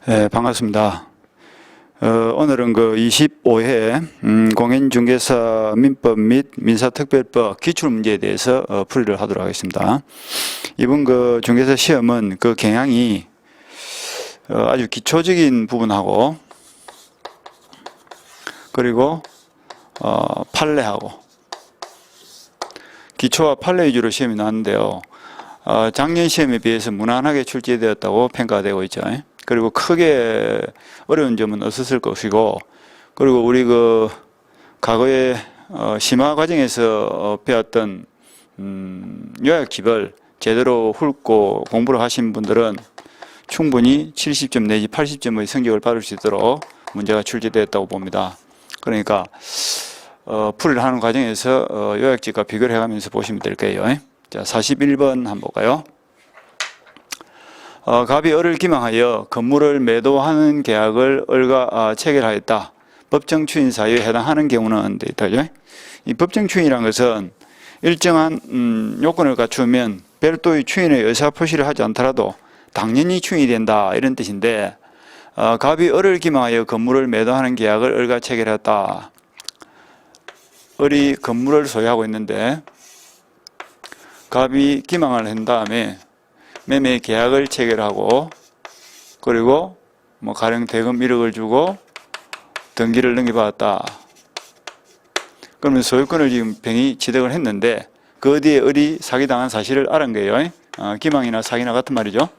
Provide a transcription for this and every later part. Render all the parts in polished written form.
네, 반갑습니다. 오늘은 그 25회 공인중개사 민법 및 민사특별법 기출문제에 대해서 풀이를 하도록 하겠습니다. 이번 그 중개사 시험은 그 경향이 아주 기초적인 부분하고 그리고 판례하고 기초와 판례 위주로 시험이 나왔는데요. 작년 시험에 비해서 무난하게 출제되었다고 평가가 되고 있죠. 그리고 크게 어려운 점은 없었을 것이고, 그리고 우리 그 과거에 심화 과정에서 배웠던 요약 기별 제대로 훑고 공부를 하신 분들은 충분히 70점 내지 80점의 성적을 받을 수 있도록 문제가 출제되었다고 봅니다. 그러니까 풀이를 하는 과정에서 요약집과 비교를 해가면서 보시면 될 거예요. 자, 41번 한번 볼까요? 갑이 을을 기망하여 건물을 매도하는 계약을 을과 체결하였다. 법정 추인 사유에 해당하는 경우는 되죠. 이 법정 추인이라는 것은 일정한 요건을 갖추면 별도의 추인의 의사표시를 하지 않더라도 당연히 추인이 된다, 이런 뜻인데, 갑이 을을 기망하여 건물을 매도하는 계약을 을과 체결했다. 을이 건물을 소유하고 있는데 갑이 기망을 한 다음에 매매 계약을 체결하고, 그리고 뭐 가령 대금 1억을 주고 등기를 넘겨받았다. 그러면 소유권을 지금 병이 취득을 했는데 그 뒤에 을이 사기당한 사실을 알은 거예요. 기망이나 사기나 같은 말이죠.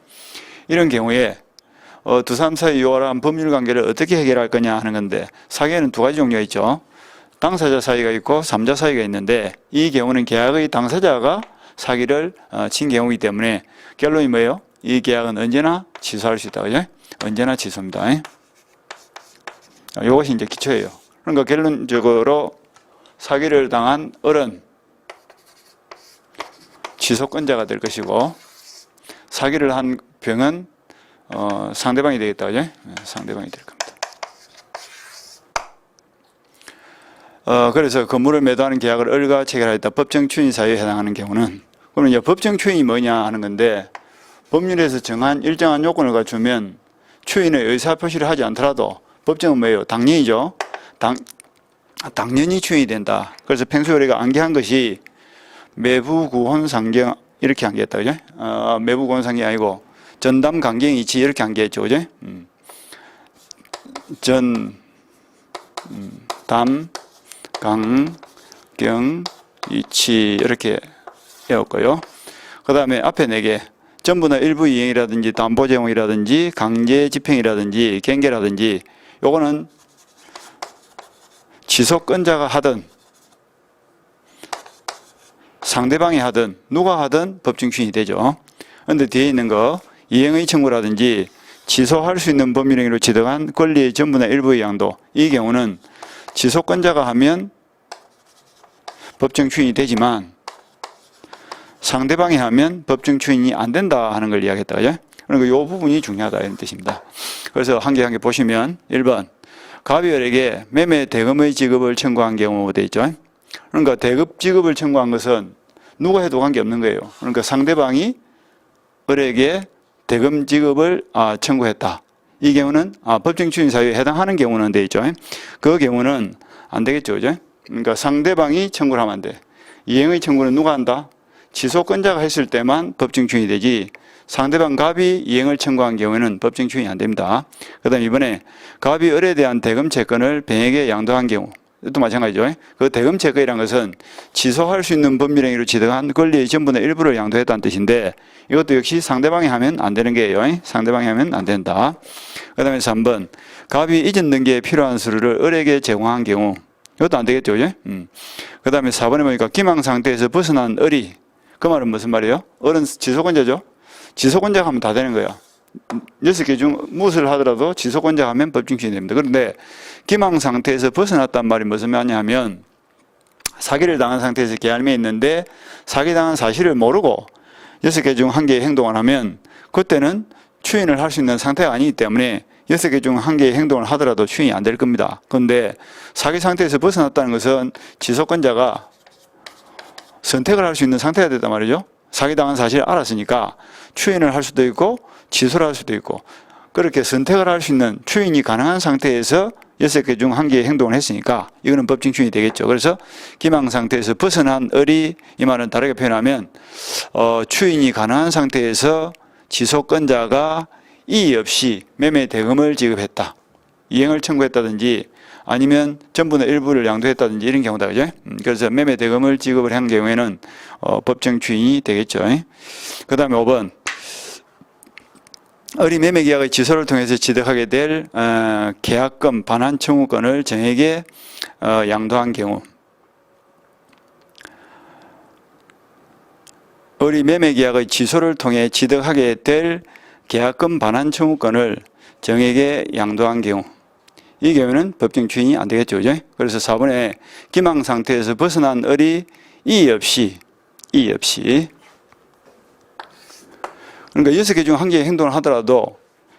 이런 경우에 두 사람 사이 요원한 법률관계를 어떻게 해결할 거냐 하는 건데, 사기에는 두 가지 종류가 있죠. 당사자 사이가 있고 3자 사이가 있는데, 이 경우는 계약의 당사자가 사기를 친 경우이기 때문에 결론이 뭐예요? 이 계약은 언제나 취소할 수 있다. 그죠? 언제나 취소입니다. 이것이 이제 기초예요. 그러니까 결론적으로 사기를 당한 을은 취소권자가 될 것이고, 사기를 한 병은 상대방이 되겠다. 그죠? 상대방이 될 겁니다. 그래서 건물을 매도하는 계약을 을과 체결하였다. 법정 추인 사유에 해당하는 경우는, 그러면 이제 법정 추인이 뭐냐 하는 건데, 법률에서 정한 일정한 요건을 갖추면 추인의 의사표시를 하지 않더라도 법정은 뭐예요? 당연히죠. 당연히 추인이 된다. 그래서 평소에 우리가 암기한 것이 매부구혼 상경 이렇게 암기했다. 그죠? 매부구혼 상경이 아니고 전담 강경 이치 이렇게 암기했죠. 그죠? 전담 강경 이치 이렇게 외웠고요. 그 다음에 앞에 4개 전부나 일부 이행이라든지 담보 제공이라든지 강제 집행이라든지 경계라든지, 요거는 취소권자가 하든 상대방이 하든 누가 하든 법정 추인이 되죠. 그런데 뒤에 있는 거 이행의 청구라든지 취소할 수 있는 법률행위로 취득한 권리의 전부나 일부의 양도, 이 경우는 취소권자가 하면 법정 추인이 되지만 상대방이 하면 법정 추인이 안 된다 하는 걸 이야기했다. 그죠? 그러니까 이 부분이 중요하다, 이런 뜻입니다. 그래서 한 개 한 개 보시면 1번 갑이 을에게 매매 대금의 지급을 청구한 경우 되어 있죠. 그러니까 대금 지급을 청구한 것은 누가 해도 관계없는 거예요. 그러니까 상대방이 을에게 대금 지급을 청구했다. 이 경우는 법정 추인 사유에 해당하는 경우는 되어 있죠. 그 경우는 안 되겠죠. 그죠? 그러니까 상대방이 청구를 하면 안 돼. 이행의 청구는 누가 한다? 취소권자가 했을 때만 법정 추인이 되지, 상대방 갑이 이행을 청구한 경우에는 법정 추인이 안 됩니다. 그 다음 이번에 갑이 을에 대한 대금 채권을 병에게 양도한 경우, 또 마찬가지죠. 그 대금 채권이라는 것은 취소할 수 있는 법률행위로 취득한 권리의 전부나 일부를 양도했다는 뜻인데, 이것도 역시 상대방이 하면 안 되는 거예요. 상대방이 하면 안 된다. 그 다음에 3번 갑이 이전 등기에 필요한 서류를 을에게 제공한 경우, 이것도 안 되겠죠. 그 다음에 4번에 보니까 기망 상태에서 벗어난 을이, 그 말은 무슨 말이에요? 을은 취소권자죠. 취소권자가 하면 다 되는 거예요. 6개 중 무엇을 하더라도 취소권자가 하면 법정 추인이 됩니다. 그런데 기망 상태에서 벗어났단 말이 무슨 말이냐 하면, 사기를 당한 상태에서 계약에 있는데 사기당한 사실을 모르고 6개 중 1개의 행동을 하면 그때는 추인을 할 수 있는 상태가 아니기 때문에 6개 중 1개의 행동을 하더라도 추인이 안 될 겁니다. 그런데 사기 상태에서 벗어났다는 것은 취소권자가 선택을 할 수 있는 상태가 됐단 말이죠. 사기당한 사실을 알았으니까 추인을 할 수도 있고 취소를 할 수도 있고, 그렇게 선택을 할 수 있는 추인이 가능한 상태에서 6개 중 1개의 행동을 했으니까 이거는 법정 추인이 되겠죠. 그래서 기망 상태에서 벗어난 을이, 이 말은 다르게 표현하면 추인이 가능한 상태에서 지속권자가 이의 없이 매매 대금을 지급했다. 이행을 청구했다든지 아니면 전부나 일부를 양도했다든지 이런 경우다. 그죠? 그래서 매매 대금을 지급을 한 경우에는 법정 추인이 되겠죠. 그 다음에 5번. 을이 매매 계약의 취소를 통해서 취득하게 될 계약금 반환 청구권을 정에게 양도한 경우. 을이 매매 계약의 취소를 통해 취득하게 될 계약금 반환 청구권을 정에게 양도한 경우. 이 경우에는 법정 추인이 안 되겠죠. 그죠? 그래서 4번에 기망 상태에서 벗어난 을이 이의 없이 그러니까 6개 중 1개의 행동을 하더라도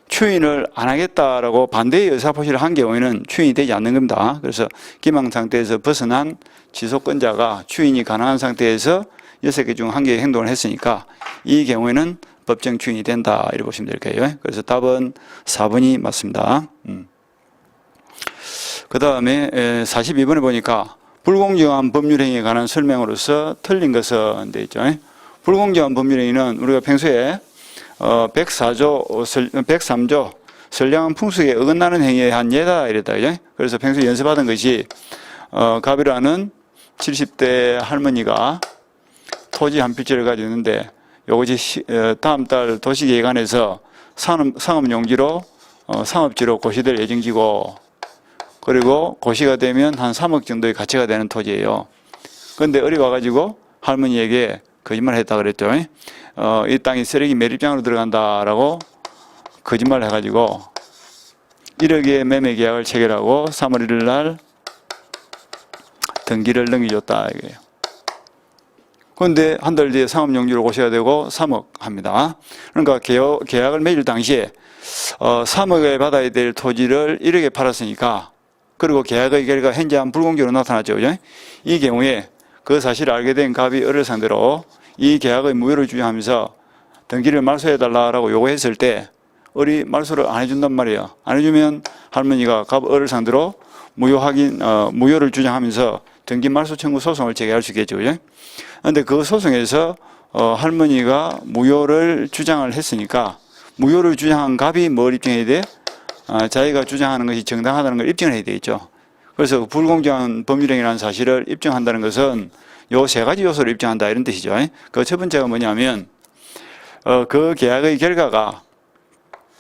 추인을 안 하겠다라고 반대의 의사표시를 한 경우에는 추인이 되지 않는 겁니다. 그래서 기망 상태에서 벗어난 지속권자가 추인이 가능한 상태에서 6개 중 1개의 행동을 했으니까 이 경우에는 법정 추인이 된다 이렇게 보시면 될 거예요. 그래서 답은 4번이 맞습니다. 그 다음에 42번에 보니까 불공정한 법률행위에 관한 설명으로서 틀린 것은 돼 있죠. 불공정한 법률행위는 우리가 평소에 103조 선량한 풍속에 어긋나는 행위에 한 예다 이랬다. 그죠? 그래서 평소에 연습하던 것이 갑이라는 70대 할머니가 토지 한 필지를 가지고 있는데 요것이 다음 달 도시계획안에서 상업용지로 상업지로 고시될 예정지고 그리고 고시가 되면 한 3억 정도의 가치가 되는 토지예요. 그런데 을이 와가지고 할머니에게 거짓말을 했다 그랬죠. 이 땅이 쓰레기 매립장으로 들어간다라고 거짓말을 해가지고 1억의 매매 계약을 체결하고 3월 1일 날 등기를 넘겨줬다 이거예요. 그런데 한 달 뒤에 상업용지로 고시가 되고 3억 합니다. 그러니까 계약을 맺을 당시에 3억에 받아야 될 토지를 1억에 팔았으니까 그리고 계약의 결과 현저한 불공정으로 나타났죠. 그죠? 이 경우에 그 사실을 알게 된 갑이 을을 상대로 이 계약의 무효를 주장하면서 등기를 말소해달라고 요구했을 때 을이 말소를 안 해준단 말이에요. 안 해주면 할머니가 갑 을을 상대로 무효를 주장하면서 등기 말소 청구 소송을 제기할 수 있겠죠. 그죠? 그런데 그 소송에서 할머니가 무효를 주장을 했으니까 무효를 주장한 갑이 뭘 입증해야 돼? 자기가 주장하는 것이 정당하다는 걸 입증을 해야 되겠죠. 그래서 불공정한 법률행위라는 사실을 입증한다는 것은 요 세 가지 요소를 입증한다 이런 뜻이죠. 그 첫 번째가 뭐냐면 그 계약의 결과가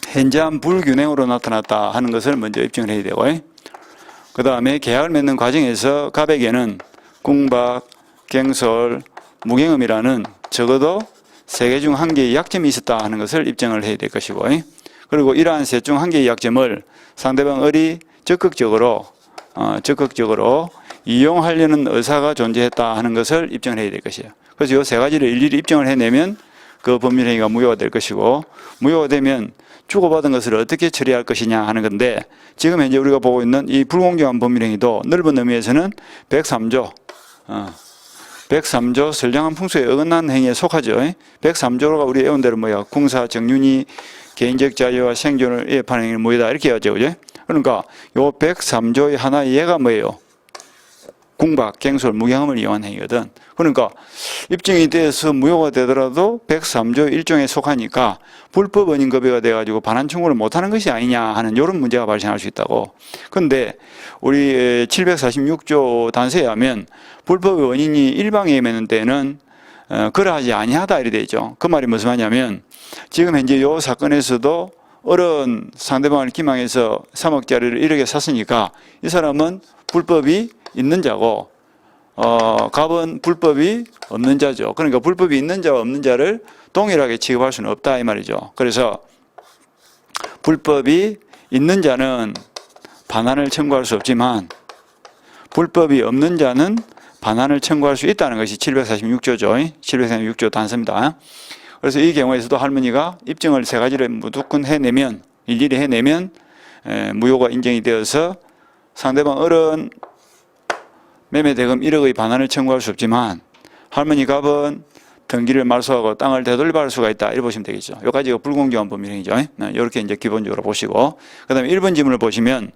현저한 불균형으로 나타났다 하는 것을 먼저 입증을 해야 되고 그 다음에 계약을 맺는 과정에서 갑에게는 궁박, 갱솔, 무경험이라는 적어도 3개 중 1개의 약점이 있었다 하는 것을 입증을 해야 될 것이고 그리고 이러한 셋 중 1개의 약점을 상대방 을이 적극적으로 이용하려는 의사가 존재했다 하는 것을 입증을 해야 될 것이에요. 그래서 이 세 가지를 일일이 입증을 해내면 그 법률행위가 무효가 될 것이고 무효가 되면 주고받은 것을 어떻게 처리할 것이냐 하는 건데 지금 현재 우리가 보고 있는 이 불공정한 법률행위도 넓은 의미에서는 103조 선량한 풍수에 어긋난 행위에 속하죠. 103조가 우리 애운 대로 뭐야? 궁사, 정윤이, 개인적 자유와 생존을 위협하는 행위는 뭐이다 이렇게 하죠. 그죠? 그러니까 요 103조의 하나의 예가 뭐예요? 궁박, 갱솔, 무경험을 이용한 행위거든. 그러니까 입증이 돼서 무효가 되더라도 103조 1종에 속하니까 불법 원인급여가 돼가지고 반환 청구를 못하는 것이 아니냐 하는 이런 문제가 발생할 수 있다고. 그런데 우리 746조 단서에 하면 불법의 원인이 일방에 맺는 때는 그러하지 아니하다 이래 되죠. 그 말이 무슨 말이냐면 지금 현재 이 사건에서도 어른 상대방을 기망해서 3억짜리를 1억에 샀으니까 이 사람은 불법이 있는 자고 갑은 불법이 없는 자죠. 그러니까 불법이 있는 자와 없는 자를 동일하게 취급할 수는 없다 이 말이죠. 그래서 불법이 있는 자는 반환을 청구할 수 없지만 불법이 없는 자는 반환을 청구할 수 있다는 것이 746조죠. 746조 단서입니다. 그래서 이 경우에서도 할머니가 입증을 세 가지를 무조건 해내면 일일이 해내면 무효가 인정이 되어서 상대방 어른 매매대금 1억의 반환을 청구할 수 없지만 할머니 갑은 등기를 말소하고 땅을 되돌려받을 수가 있다. 이렇게 보시면 되겠죠. 여기까지가 불공정한 법률행위죠. 이렇게 이제 기본적으로 보시고, 그 다음에 1번 지문을 보시면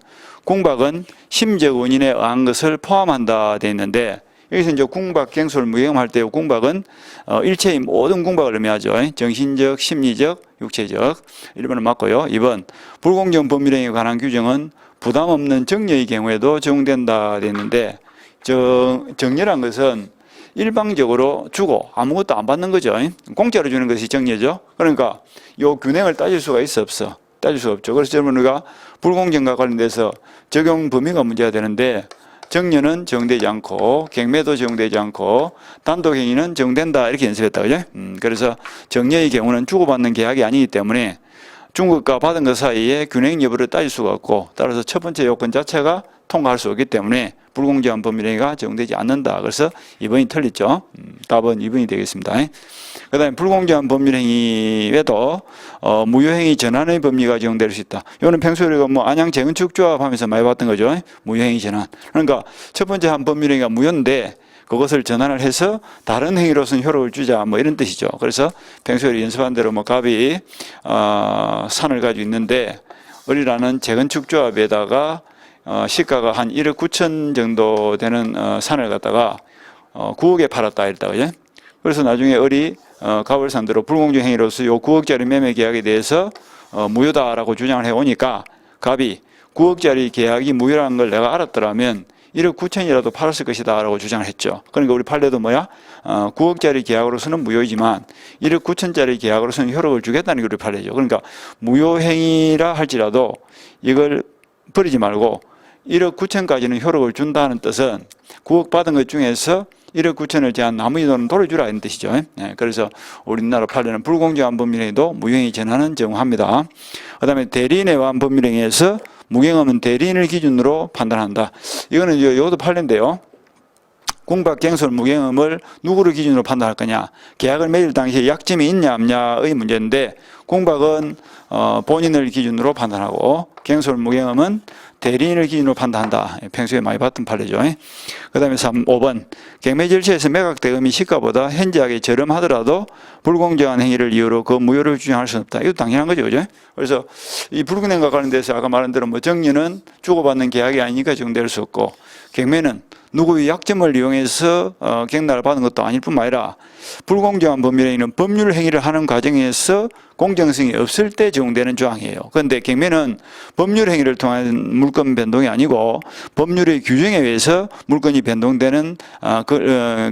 공박은 심적 원인에 의한 것을 포함한다 되어 있는데, 여기서 이제 공박, 갱소를 무행할 때 공박은 일체의 모든 공박을 의미하죠. 정신적, 심리적, 육체적. 1번은 맞고요. 2번 불공정 법률행위에 관한 규정은 부담 없는 정려의 경우에도 적용된다 되어 있는데, 정려란 것은 일방적으로 주고 아무것도 안 받는 거죠. 공짜로 주는 것이 정려죠. 그러니까 요 균형을 따질 수가 있어 없어? 따질 수가 없죠. 그래서 여러분 우리가 불공정과 관련돼서 적용 범위가 문제가 되는데, 정려는 적용되지 않고 경매도 적용되지 않고 단독행위는 적용된다 이렇게 연습했다. 그죠? 그래서 정려의 경우는 주고받는 계약이 아니기 때문에 준 것과 받은 것 사이에 균형 여부를 따질 수가 없고, 따라서 첫 번째 요건 자체가 통과할 수 없기 때문에 불공정한 법률행위가 적용되지 않는다. 그래서 2번이 틀렸죠. 답은 2번이 되겠습니다. 그 다음에 불공정한 법률행위 외에도 무효행위 전환의 법리가 적용될 수 있다. 이거는 평소에 우리가 뭐 안양 재건축 조합 하면서 많이 봤던 거죠. 무효행위 전환. 그러니까 첫 번째 한 법률행위가 무효인데 그것을 전환을 해서 다른 행위로서는 효력을 주자, 뭐 이런 뜻이죠. 그래서 평소에 연습한 대로 뭐 갑이 산을 가지고 있는데 을이라는 재건축 조합에다가 시가가 한 1억 9천 정도 되는 산을 갖다가 9억에 팔았다 이랬다. 그죠? 그래서 나중에 을이 갑을 상대로 불공정 행위로서 요 9억짜리 매매 계약에 대해서 무효다라고 주장을 해오니까 갑이 9억짜리 계약이 무효라는 걸 내가 알았더라면 1억 9천이라도 팔았을 것이다 라고 주장을 했죠. 그러니까 우리 판례도 뭐야? 9억짜리 계약으로서는 무효이지만 1억 9천짜리 계약으로서는 효력을 주겠다는 게 우리 판례죠. 그러니까 무효행위라 할지라도 이걸 버리지 말고 1억 9천까지는 효력을 준다는 뜻은 9억 받은 것 중에서 1억 9천을 제한 나머지 돈은 돌려주라 이런 뜻이죠. 그래서 우리나라 판례는 불공정한 법률행위도 무효행위 전환은 적용합니다. 그 다음에 대리인에 의한 법률행위에서 무경험은 대리인을 기준으로 판단한다. 이거는 이것도 판례인데요. 공박, 갱솔, 무경험을 누구를 기준으로 판단할 거냐. 계약을 맺을 당시에 약점이 있냐 없냐의 문제인데, 공박은 본인을 기준으로 판단하고 갱솔, 무경험은 대리인을 기준으로 판단한다. 평소에 많이 봤던 판례죠. 그 다음에 5번 경매 절차에서 매각 대금이 시가보다 현저하게 저렴하더라도 불공정한 행위를 이유로 그 무효를 주장할 수는 없다. 이것도 당연한 거죠. 그죠? 그래서 이 불공정과 관련돼서 아까 말한 대로 뭐 정리는 주고받는 계약이 아니니까 적용될 수 없고, 경매는 누구의 약점을 이용해서 갱락을 받은 것도 아닐 뿐만 아니라 불공정한 법률행위는 법률 행위를 하는 과정에서 공정성이 없을 때 적용되는 조항이에요. 그런데 경매는 법률 행위를 통한 물권 변동이 아니고 법률의 규정에 의해서 물권이 변동되는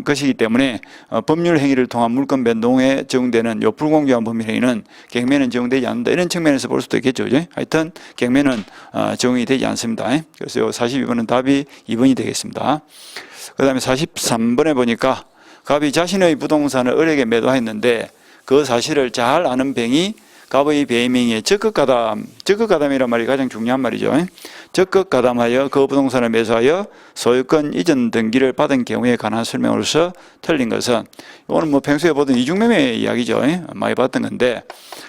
것이기 때문에 법률 행위를 통한 물권 변동에 적용되는 요 불공정한 법률 행위는 경매는 적용되지 않는다. 이런 측면에서 볼 수도 있겠죠. 그죠? 하여튼 경매는 적용이 되지 않습니다. 그래서 요 42번은 답이 2번이 되겠습니다. 그 다음에 43번에 보니까 갑이 자신의 부동산을 을에게 매도했는데 그 사실을 잘 아는 뱅이 갑의 배임행위에 적극가담, 적극가담이란 말이 가장 중요한 말이죠. 적극가담하여 그 부동산을 매수하여 소유권 이전 등기를 받은 경우에 관한 설명으로서 틀린 것은, 이거는 뭐 평소에 보던 이중매매 이야기죠. 많이 봤던 건데,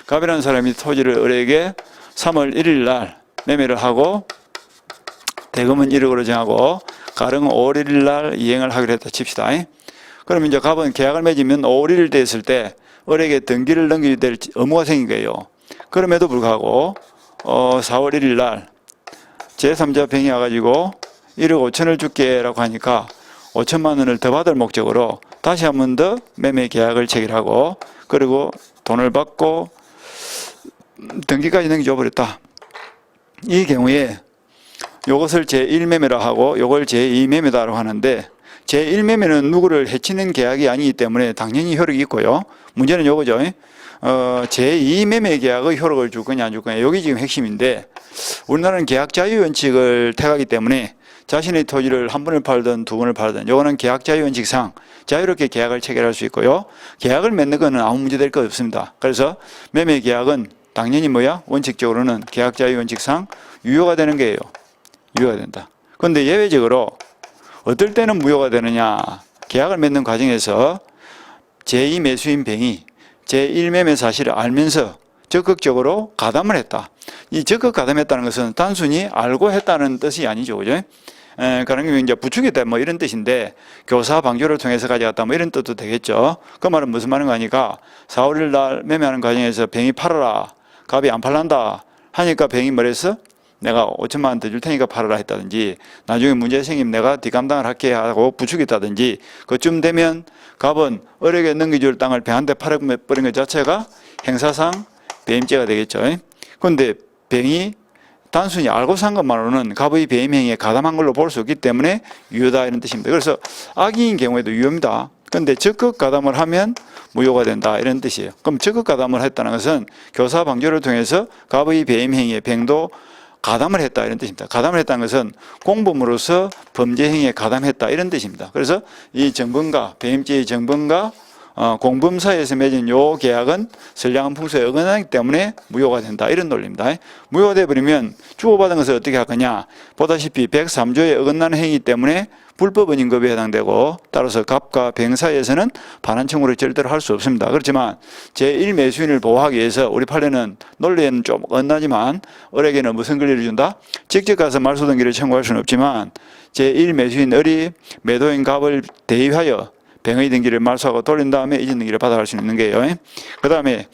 갑이라는 사람이 토지를 을에게 3월 1일 날 매매를 하고 대금은 1억으로 정하고 가령 5월 1일 날 이행을 하기로 했다 칩시다. 그러면 이제 갑은 계약을 맺으면 5월 1일 됐을 때 을에게 등기를 넘기게 될 의무가 생긴 거예요. 그럼에도 불구하고 4월 1일 날 제3자 병이 와가지고 1억 5천을 줄게라고 하니까 5천만 원을 더 받을 목적으로 다시 한 번 더 매매 계약을 체결하고, 그리고 돈을 받고 등기까지 넘겨줘버렸다. 이 경우에 이것을 제1매매라 하고 이걸 제2매매다라고 하는데, 제1매매는 누구를 해치는 계약이 아니기 때문에 당연히 효력이 있고요. 문제는 이거죠. 제2매매 계약의 효력을 줄 거냐 안 줄 거냐, 여기 지금 핵심인데, 우리나라는 계약 자유 원칙을 택하기 때문에 자신의 토지를 한 번을 팔든 두 번을 팔든 이거는 계약 자유 원칙상 자유롭게 계약을 체결할 수 있고요. 계약을 맺는 거는 아무 문제 될 거 없습니다. 그래서 매매 계약은 당연히 뭐야? 원칙적으로는 계약 자유 원칙상 유효가 되는 거예요. 유효가 된다. 그런데 예외적으로 어떨 때는 무효가 되느냐. 계약을 맺는 과정에서 제2매수인 병이 제1매매 사실을 알면서 적극적으로 가담을 했다. 이 적극 가담했다는 것은 단순히 알고 했다는 뜻이 아니죠. 그죠? 가는 경우 이제 부추겼다 뭐 이런 뜻인데 교사 방조를 통해서 가져갔다 뭐 이런 뜻도 되겠죠. 그 말은 무슨 말인가 하니까 4, 5일 날 매매하는 과정에서 병이 팔아라. 갑이 안 팔란다 하니까 병이 뭐랬어? 내가 5천만 원 더 줄 테니까 팔아라 했다든지 나중에 문제 생기면 내가 뒷감당을 할게 하고 부추겼다든지 그쯤 되면 갑은 어렵게 넘겨줄 땅을 병한테 팔아버린 것 자체가 행사상 배임죄가 되겠죠. 그런데 병이 단순히 알고 산 것만으로는 갑의 배임 행위에 가담한 걸로 볼 수 없기 때문에 유효다 이런 뜻입니다. 그래서 악의인 경우에도 유효입니다. 그런데 적극 가담을 하면 무효가 된다 이런 뜻이에요. 그럼 적극 가담을 했다는 것은 교사 방조를 통해서 갑의 배임 행위에 병도 가담을 했다 이런 뜻입니다. 가담을 했다는 것은 공범으로서 범죄 행위에 가담했다 이런 뜻입니다. 그래서 이 정범과 배임죄의 정범과 공범 사이에서 맺은 요 계약은 선량한 풍수에 어긋나기 때문에 무효가 된다 이런 논리입니다. 무효가 되어버리면 주고받은 것을 어떻게 할 거냐. 보다시피 103조에 어긋나는 행위 때문에 불법 은인급에 해당되고 따라서 갑과 병 사이에서는 반환 청구를 절대로 할 수 없습니다. 그렇지만 제1매수인을 보호하기 위해서 우리 판례는 논리에는 좀 어긋나지만 을에게는 무슨 권리를 준다? 직접 가서 말소등기를 청구할 수는 없지만 제1매수인 을이 매도인 갑을 대위하여 병의 등기를 말소하고 돌린 다음에 이전 등기를 받아갈 수 있는 거예요. 그 다음에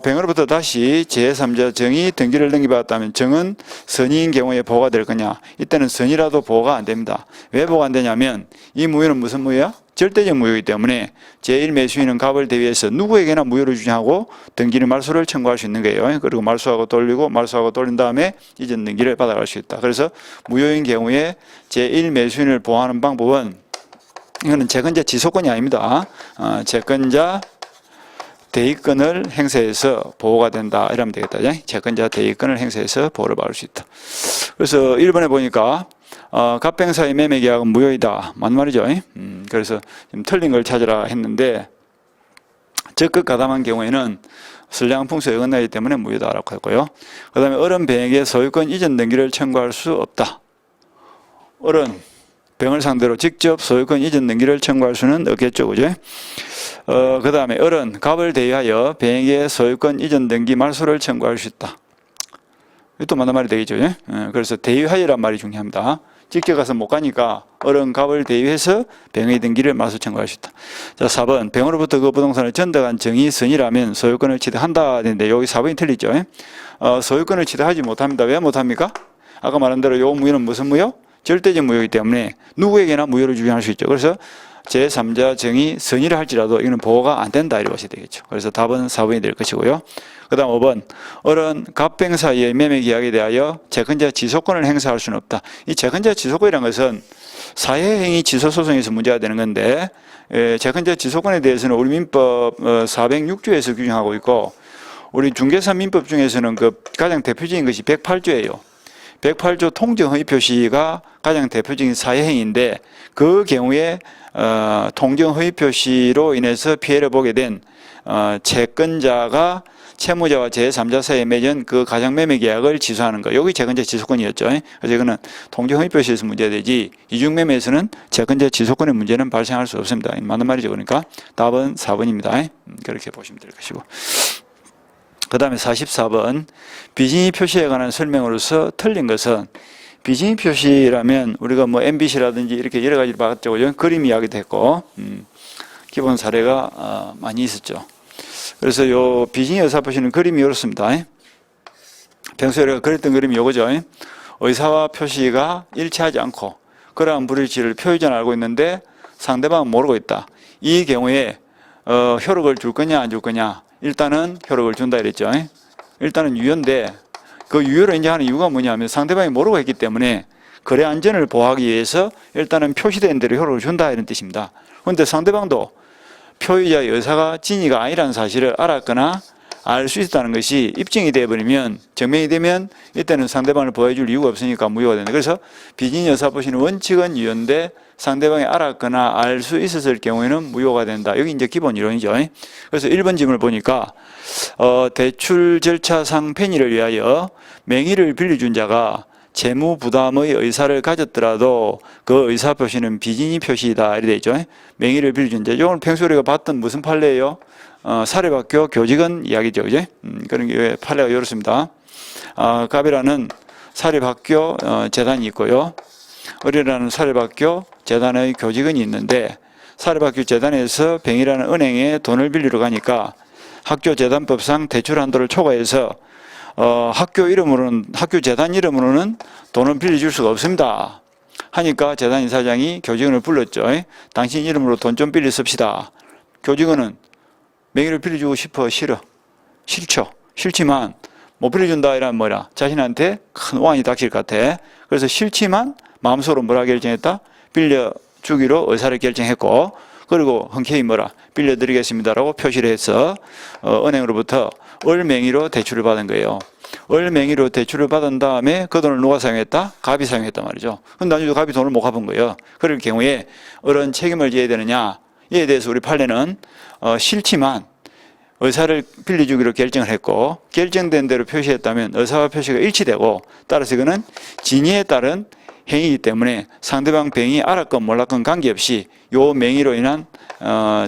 병으로부터 다시 제3자 정이 등기를 넘겨받았다면 정은 선의인 경우에 보호가 될 거냐. 이때는 선의라도 보호가 안 됩니다. 왜 보호가 안 되냐면 이 무효는 무슨 무효야? 절대적 무효이기 때문에 제1매수인은 갑을 대위해서 누구에게나 무효를 주장하고 등기를 말소를 청구할 수 있는 거예요. 그리고 말소하고 돌리고 말소하고 돌린 다음에 이전 등기를 받아갈 수 있다. 그래서 무효인 경우에 제1매수인을 보호하는 방법은 이거는 채권자 지속권이 아닙니다. 채권자 대의권을 행사해서 보호가 된다. 이러면 되겠다. 채권자 대의권을 행사해서 보호를 받을 수 있다. 그래서 1번에 보니까 갑병 사이 매매 계약은 무효이다. 맞는 말이죠. 그래서 지금 틀린 걸 찾으라 했는데 적극 가담한 경우에는 선량한 풍수에 어긋나기 때문에 무효다라고 했고요. 그 다음에 어른 병에게 소유권 이전 등기를 청구할 수 없다. 어른 병을 상대로 직접 소유권 이전 등기를 청구할 수는 없겠죠. 그죠? 그 다음에 어른, 갑을 대위하여 병에게 소유권 이전 등기 말소를 청구할 수 있다. 이것도 맞는 말이 되겠죠. 그래서 대위하여란 말이 중요합니다. 직접 가서 못 가니까 어른, 갑을 대위해서 병의 등기를 말소 청구할 수 있다. 자, 4번. 병으로부터 그 부동산을 전덕한 정의 선이라면 소유권을 취득한다. 되는데 여기 4번이 틀리죠. 소유권을 취득하지 못합니다. 왜 못합니까? 아까 말한 대로 요 무효는 무슨 무효? 절대적 무효이기 때문에 누구에게나 무효를 주장할 수 있죠. 그래서 제3자 정의 선의를 할지라도 이거는 보호가 안 된다 이렇게 보셔야 되겠죠. 그래서 답은 4번이 될 것이고요. 그 다음 5번. 어른, 갑병 사이의 매매 계약에 대하여 채권자 지속권을 행사할 수는 없다. 이 채권자 지속권이라는 것은 사회행위 지소소송에서 문제가 되는 건데 채권자 지속권에 대해서는 우리 민법 406조에서 규정하고 있고 우리 중개사 민법 중에서는 그 가장 대표적인 것이 108조예요. 108조 통정허위 표시가 가장 대표적인 사회행위인데 그 경우에 통정허위 표시로 인해서 피해를 보게 된 채권자가 채무자와 제3자 사이에 맺은 그 가정매매 계약을 취소하는 거. 여기 채권자 지속권이었죠. 그래서 이거는 통정허위 표시에서 문제되지 이중매매에서는 채권자 지속권의 문제는 발생할 수 없습니다. 맞는 말이죠. 그러니까 답은 4번입니다. 그렇게 보시면 될 것이고. 그 다음에 44번 비진이 표시에 관한 설명으로서 틀린 것은 비진이 표시라면 우리가 뭐 MBC라든지 이렇게 여러 가지를 봤죠. 그림 이야기도 했고 기본 사례가 많이 있었죠. 그래서 요 비진이 의사 표시는 그림이 이렇습니다. 평소에 우리가 그렸던 그림이 요거죠. 의사와 표시가 일치하지 않고 그러한 불일치를 표의자는 알고 있는데 상대방은 모르고 있다. 이 경우에 효력을 줄 거냐 안 줄 거냐. 일단은 효력을 준다 이랬죠. 일단은 유효인데 그 유효를 이제 하는 이유가 뭐냐면 상대방이 모르고 했기 때문에 거래 안전을 보호하기 위해서 일단은 표시된 대로 효력을 준다 이런 뜻입니다. 그런데 상대방도 표의자의 의사가 진위가 아니라는 사실을 알았거나 알 수 있다는 것이 입증이 되어버리면 증명이 되면 이때는 상대방을 보호해줄 이유가 없으니까 무효가 된다. 그래서 비진이 의사 표시는 원칙은 유효인데 상대방이 알았거나 알 수 있었을 경우에는 무효가 된다. 여기 이제 기본 이론이죠. 그래서 1번 질문을 보니까 대출 절차상 편의를 위하여 명의를 빌려준 자가 재무 부담의 의사를 가졌더라도 그 의사 표시는 비진이 표시이다. 이렇게 되어 있죠. 명의를 빌려준 자. 이건 평소에 우리가 봤던 무슨 판례예요? 사립학교 교직원 이야기죠. 그죠? 그런 게 판례가 이렇습니다. 갑이라는 사립학교 재단이 있고요. 의뢰라는 사립학교 재단의 교직원이 있는데 사립학교 재단에서 병이라는 은행에 돈을 빌리러 가니까 학교 재단법상 대출 한도를 초과해서 학교 재단 이름으로는 돈을 빌려줄 수가 없습니다. 하니까 재단 이사장이 교직원을 불렀죠. 당신 이름으로 돈 좀 빌려 씁시다. 교직원은 명의를 빌려주고 싶어? 싫죠. 싫지만 못 빌려준다 이러면 뭐라? 자신한테 큰 오한이 닥칠 것 같아. 그래서 싫지만 마음속으로 뭐라 결정했다? 빌려주기로 의사를 결정했고, 그리고 흔쾌히 뭐라? 빌려드리겠습니다라고 표시를 해서 은행으로부터 을 명의로 대출을 받은 거예요. 을 명의로 대출을 받은 다음에 그 돈을 누가 사용했다? 갑이 사용했단 말이죠. 근데 나중에 갑이 돈을 못 갚은 거예요. 그럴 경우에 을은 책임을 져야 되느냐? 이에 대해서 우리 판례는 싫지만 의사를 빌려주기로 결정을 했고, 결정된 대로 표시했다면 의사와 표시가 일치되고, 따라서 이거는 진위에 따른 행위이기 때문에 상대방 병이 알았건 몰랐건 관계없이 요 명의로 인한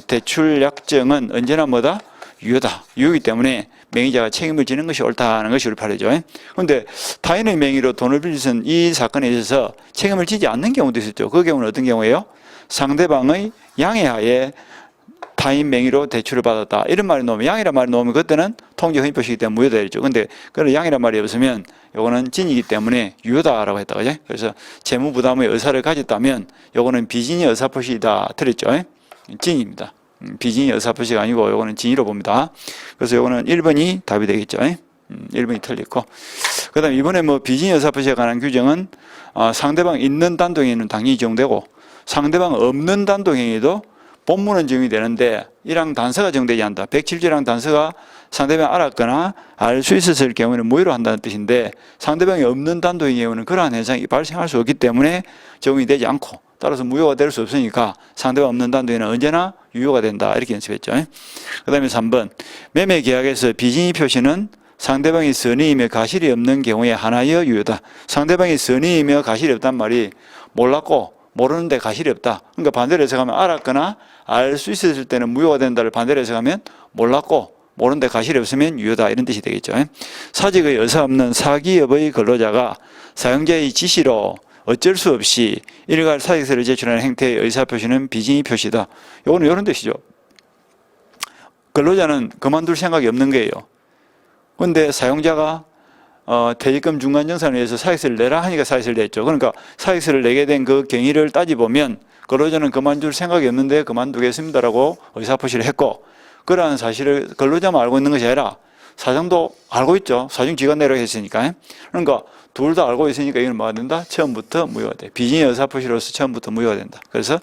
대출 약정은 언제나 뭐다? 유효다. 유효이기 때문에 명의자가 책임을 지는 것이 옳다는 것이 우리 판례죠. 그런데 타인의 명의로 돈을 빌려선 이 사건에 있어서 책임을 지지 않는 경우도 있었죠. 그 경우는 어떤 경우예요? 상대방의 양해하에 타인 명의로 대출을 받았다. 이런 말이 나오면, 양이란 말이 나오면 그때는 통지허위법이기 때문에 무효되죠. 근데 그런 양이란 말이 없으면 요거는 진이기 때문에 유효다라고 했다. 그죠? 그래서 재무 부담의 의사를 가졌다면 요거는 비진이 의사표시이다. 틀렸죠? 진입니다. 비진이 의사표시가 아니고 요거는 진이로 봅니다. 그래서 요거는 1번이 답이 되겠죠. 1번이 틀렸고. 그 다음에 이번에 뭐 비진이 의사표시에 관한 규정은 상대방 있는 단독행위는 당연히 적용되고, 상대방 없는 단독행위도 본문은 적용이 되는데 1항 단서가 적용되지 않는다. 107조랑 단서가 상대방이 알았거나 알 수 있었을 경우에는 무효로 한다는 뜻인데, 상대방이 없는 단독의 경우는 그러한 현상이 발생할 수 없기 때문에 적용이 되지 않고, 따라서 무효가 될 수 없으니까 상대방 없는 단독에는 언제나 유효가 된다. 이렇게 연습했죠. 그 다음에 3번, 매매 계약에서 비진이 표시는 상대방이 선의이며 가실이 없는 경우에 하나여 유효다. 상대방이 선의이며 가실이 없단 말이 몰랐고 모르는데 가실이 없다. 그러니까 반대로 해석하면 알았거나 알 수 있었을 때는 무효가 된다를 반대로 해석하면 몰랐고 모르는데 가실이 없으면 유효다. 이런 뜻이 되겠죠. 사직의 의사 없는 사기업의 근로자가 사용자의 지시로 어쩔 수 없이 일괄 사직서를 제출하는 행태의 의사표시는 비진이 표시다. 이거는 이런 뜻이죠. 근로자는 그만둘 생각이 없는 거예요. 그런데 사용자가 퇴직금 중간정산을 위해서 사직서를 내라 하니까 사직서를 냈죠. 그러니까 사직서를 내게 된 그 경위를 따지보면 근로자는 그만둘 생각이 없는데 그만두겠습니다라고 의사표시를 했고, 그러한 사실을 근로자만 알고 있는 것이 아니라 사장도 알고 있죠. 사중지가 내라고 했으니까. 그러니까 둘 다 알고 있으니까 이건 뭐가 된다? 처음부터 무효가 돼. 비진의 의사표시로서 처음부터 무효가 된다. 그래서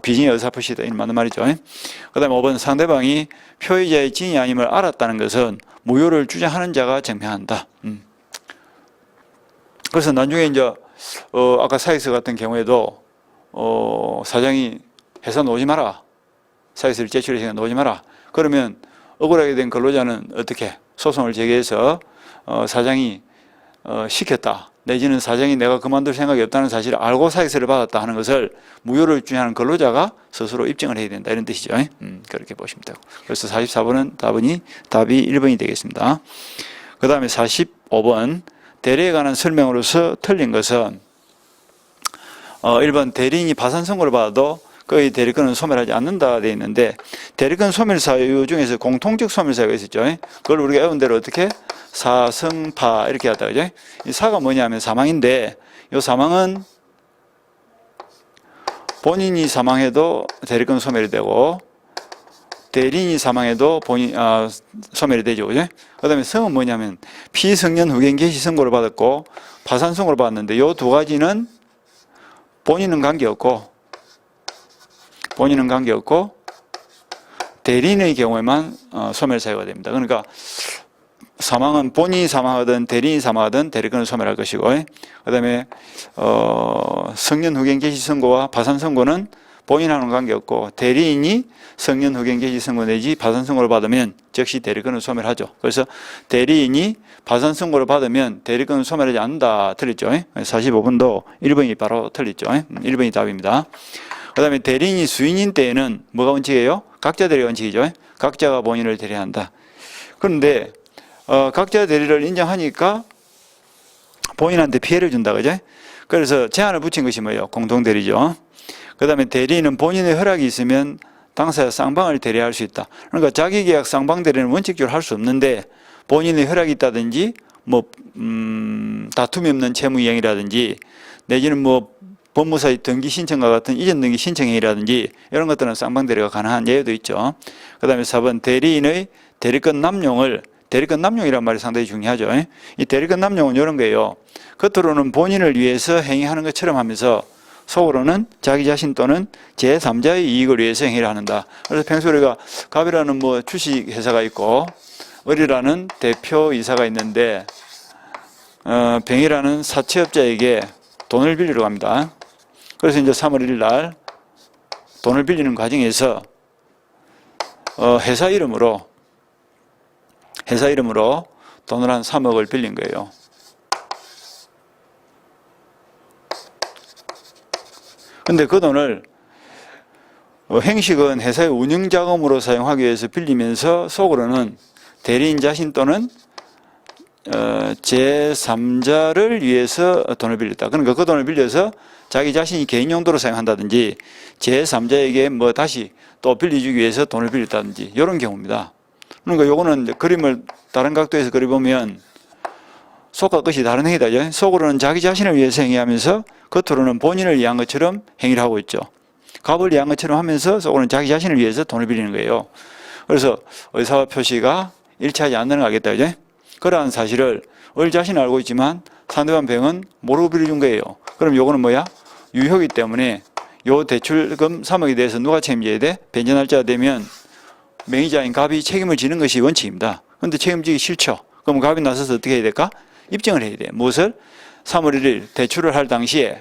비진의 의사표시다. 이런 맞는 말이죠. 그 다음에 5번, 상대방이 표의자의 진이 아님을 알았다는 것은 무효를 주장하는 자가 증명한다. 그래서 나중에 이제 아까 사직서 같은 경우에도 사장이 회사 놓지 마라. 사직서를 제출해서 놓지 마라. 그러면 억울하게 된 근로자는 어떻게 소송을 제기해서 사장이 시켰다. 내지는 사장이 내가 그만둘 생각이 없다는 사실을 알고 사직서를 받았다 하는 것을 무효를 주장하는 근로자가 스스로 입증을 해야 된다. 이런 뜻이죠. 그렇게 보시면 되고. 그래서 44번은 답이 1번이 되겠습니다. 그 다음에 45번, 대리에 관한 설명으로서 틀린 것은 1번, 대리인이 파산 선고를 받아도 거의 대리권은 소멸하지 않는다 되어 있는데, 대리권 소멸 사유 중에서 공통적 소멸 사유가 있었죠. 그걸 우리가 외운 대로 어떻게? 사성파 이렇게 하다 그죠? 이 사가 뭐냐면 사망인데, 이 사망은 본인이 사망해도 대리권 소멸이 되고 대리인이 사망해도 소멸이 되죠. 그죠? 그 다음에 성은 뭐냐면 피성년 후견 개시 선고를 받았고 파산 선고를 받았는데, 이 두 가지는 본인은 관계없고 대리인의 경우에만 소멸 사유가 됩니다. 그러니까 사망은 본인이 사망하든 대리인이 사망하든 대리권을 소멸할 것이고, 그 다음에 성년 후견 개시 선고와 파산 선고는 본인하고는 관계없고 대리인이 성년 후견 개시 선고 내지 파산 선고를 받으면 즉시 대리권을 소멸하죠. 그래서 대리인이 파산 선고를 받으면 대리권을 소멸하지 않는다. 틀렸죠. 45번도 1번이 바로 틀렸죠. 1번이 답입니다. 그 다음에 대리인이 수인인 때에는 뭐가 원칙이에요? 각자 대리 원칙이죠. 각자가 본인을 대리한다. 그런데 각자 대리를 인정하니까 본인한테 피해를 준다, 그죠? 그래서 제한을 붙인 것이 뭐예요? 공동대리죠. 그 다음에 대리인은 본인의 허락이 있으면 당사자 쌍방을 대리할 수 있다. 그러니까 자기계약 쌍방 대리는 원칙적으로 할 수 없는데 본인의 허락이 있다든지 뭐 다툼이 없는 채무이행이라든지 내지는 뭐 법무사의 등기 신청과 같은 이전 등기 신청행위라든지 이런 것들은 쌍방 대리가 가능한 예외도 있죠. 그 다음에 4번 대리인의 대리권 남용이란 말이 상당히 중요하죠. 이 대리권 남용은 이런 거예요. 겉으로는 본인을 위해서 행위하는 것처럼 하면서 속으로는 자기 자신 또는 제3자의 이익을 위해서 행위를 한다. 그래서 평소에 우리가 갑이라는 뭐 주식회사가 있고 을이라는 대표이사가 있는데 병이라는 사채업자에게 돈을 빌리러 갑니다. 그래서 이제 3월 1일 날 돈을 빌리는 과정에서 회사 이름으로 돈을 한 3억을 빌린 거예요. 근데 그 돈을 행식은 회사의 운영자금으로 사용하기 위해서 빌리면서 속으로는 대리인 자신 또는 제3자를 위해서 돈을 빌렸다. 그러니까 그 돈을 빌려서 자기 자신이 개인 용도로 사용한다든지 제3자에게 뭐 다시 또 빌려주기 위해서 돈을 빌렸다든지 이런 경우입니다. 그러니까 요거는 그림을 다른 각도에서 그려보면 속과 끝이 다른 행위다. 속으로는 자기 자신을 위해서 행위하면서 겉으로는 본인을 위한 것처럼 행위를 하고 있죠. 갑을 위한 것처럼 하면서 속으로는 자기 자신을 위해서 돈을 빌리는 거예요. 그래서 의사 표시가 일치하지 않는 걸 알겠다. 그죠? 그러한 사실을 을 자신은 알고 있지만 상대방 병은 모르고 빌려준 거예요. 그럼 요거는 뭐야? 유효이기 때문에 요 대출금 3억에 대해서 누가 책임져야 돼? 변제날짜가 되면 명의자인 갑이 책임을 지는 것이 원칙입니다. 그런데 책임지기 싫죠. 그럼 갑이 나서서 어떻게 해야 될까? 입증을 해야 돼. 무엇을? 3월 1일 대출을 할 당시에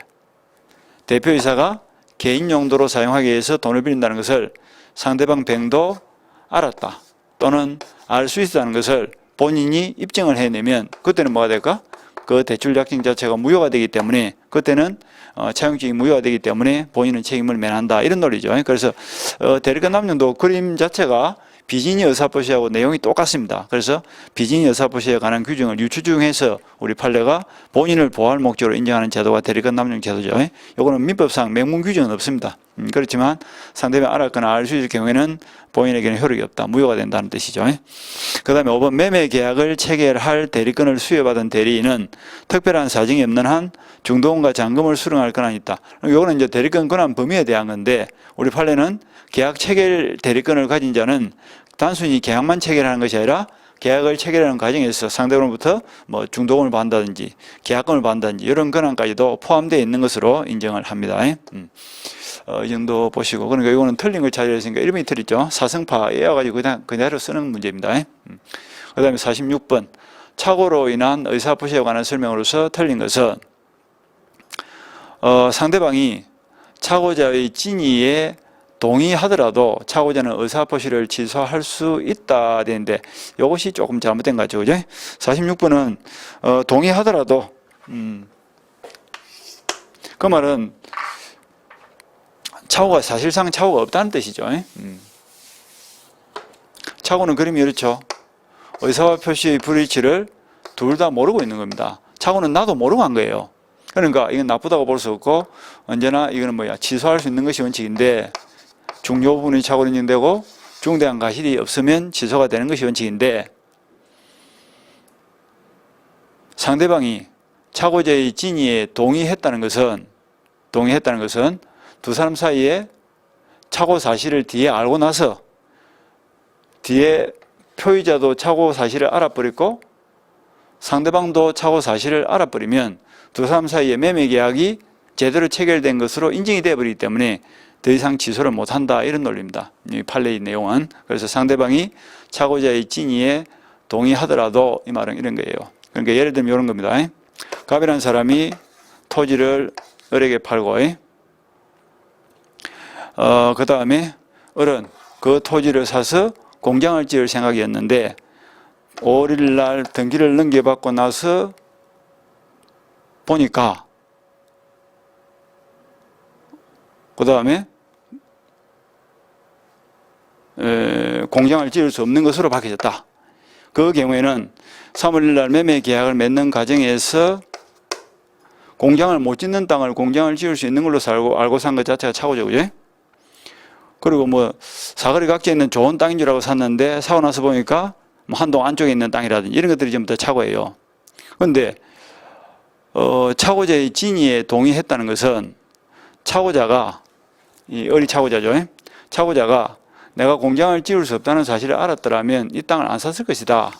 대표이사가 개인 용도로 사용하기 위해서 돈을 빌린다는 것을 상대방 병도 알았다. 또는 알 수 있다는 것을 본인이 입증을 해내면 그때는 뭐가 될까? 그 대출 약정 자체가 무효가 되기 때문에 그때는 차용증이 무효가 되기 때문에 본인은 책임을 면한다. 이런 논리죠. 그래서 대리권 남용도 그림 자체가 비진이 의사표시하고 내용이 똑같습니다. 그래서 비진이 의사표시에 관한 규정을 유추중해서 우리 판례가 본인을 보호할 목적으로 인정하는 제도가 대리권 남용 제도죠. 이거는 민법상 명문 규정은 없습니다. 그렇지만 상대방이 알았거나 알 수 있을 경우에는 본인에게는 효력이 없다. 무효가 된다는 뜻이죠. 그 다음에 5번 매매 계약을 체결할 대리권을 수여받은 대리인은 특별한 사정이 없는 한 중도금과 잔금을 수령할 권한이 있다. 이거는 이제 대리권 권한 범위에 대한 건데 우리 판례는 계약 체결 대리권을 가진 자는 단순히 계약만 체결하는 것이 아니라 계약을 체결하는 과정에서 상대방으로부터 뭐 중도금을 받는다든지 계약금을 받는다든지 이런 권한까지도 포함되어 있는 것으로 인정을 합니다. 이 정도 보시고 그러니까 이거는 틀린 걸 찾으려 했으니까 이름이 틀리죠. 사성파 외워가지고 그대로 쓰는 문제입니다. 그 다음에 46번 착오로 인한 의사표시에 관한 설명으로서 틀린 것은 상대방이 착오자의 진위에 동의하더라도 착오자는 의사표시를 취소할 수 있다 되는데 이것이 조금 잘못된 것 같죠. 그죠? 46번은 동의하더라도 그 말은 착오가 사실상 착오가 없다는 뜻이죠. 착오는 그림이 이렇죠. 의사와 표시의 불일치를 둘 다 모르고 있는 겁니다. 착오는 나도 모르고 한 거예요. 그러니까 이건 나쁘다고 볼 수 없고 언제나 이거는 뭐야 취소할 수 있는 것이 원칙인데 중요 부분이 착오로 인정되고 중대한 과실이 없으면 취소가 되는 것이 원칙인데 상대방이 착오자의 진위에 동의했다는 것은 두 사람 사이에 착오 사실을 뒤에 알고 나서 뒤에 표의자도 착오 사실을 알아버렸고 상대방도 착오 사실을 알아버리면 두 사람 사이에 매매 계약이 제대로 체결된 것으로 인정이 되어버리기 때문에 더 이상 취소를 못한다 이런 논리입니다. 이 판례의 내용은. 그래서 상대방이 착오자의 진위에 동의하더라도 이 말은 이런 거예요. 그러니까 예를 들면 이런 겁니다. 갑이라는 사람이 토지를 을에게 팔고 그 다음에 을은 그 토지를 사서 공장을 지을 생각이었는데 5월 1일 날 등기를 넘겨받고 나서 보니까 그 다음에 공장을 지을 수 없는 것으로 밝혀졌다. 그 경우에는 3월 1일 날 매매 계약을 맺는 과정에서 공장을 못 짓는 땅을 공장을 지을 수 있는 걸로 알고 산 것 자체가 착오죠, 그죠? 그리고 뭐 사거리 각지에 있는 좋은 땅인 줄 알고 샀는데 사고 나서 보니까 뭐 한동 안쪽에 있는 땅이라든지 이런 것들이 전부 다 착오예요. 그런데 착오자의 진위에 동의했다는 것은 착오자가, 이 어리 착오자죠. 착오자가 내가 공장을 지을 수 없다는 사실을 알았더라면 이 땅을 안 샀을 것이다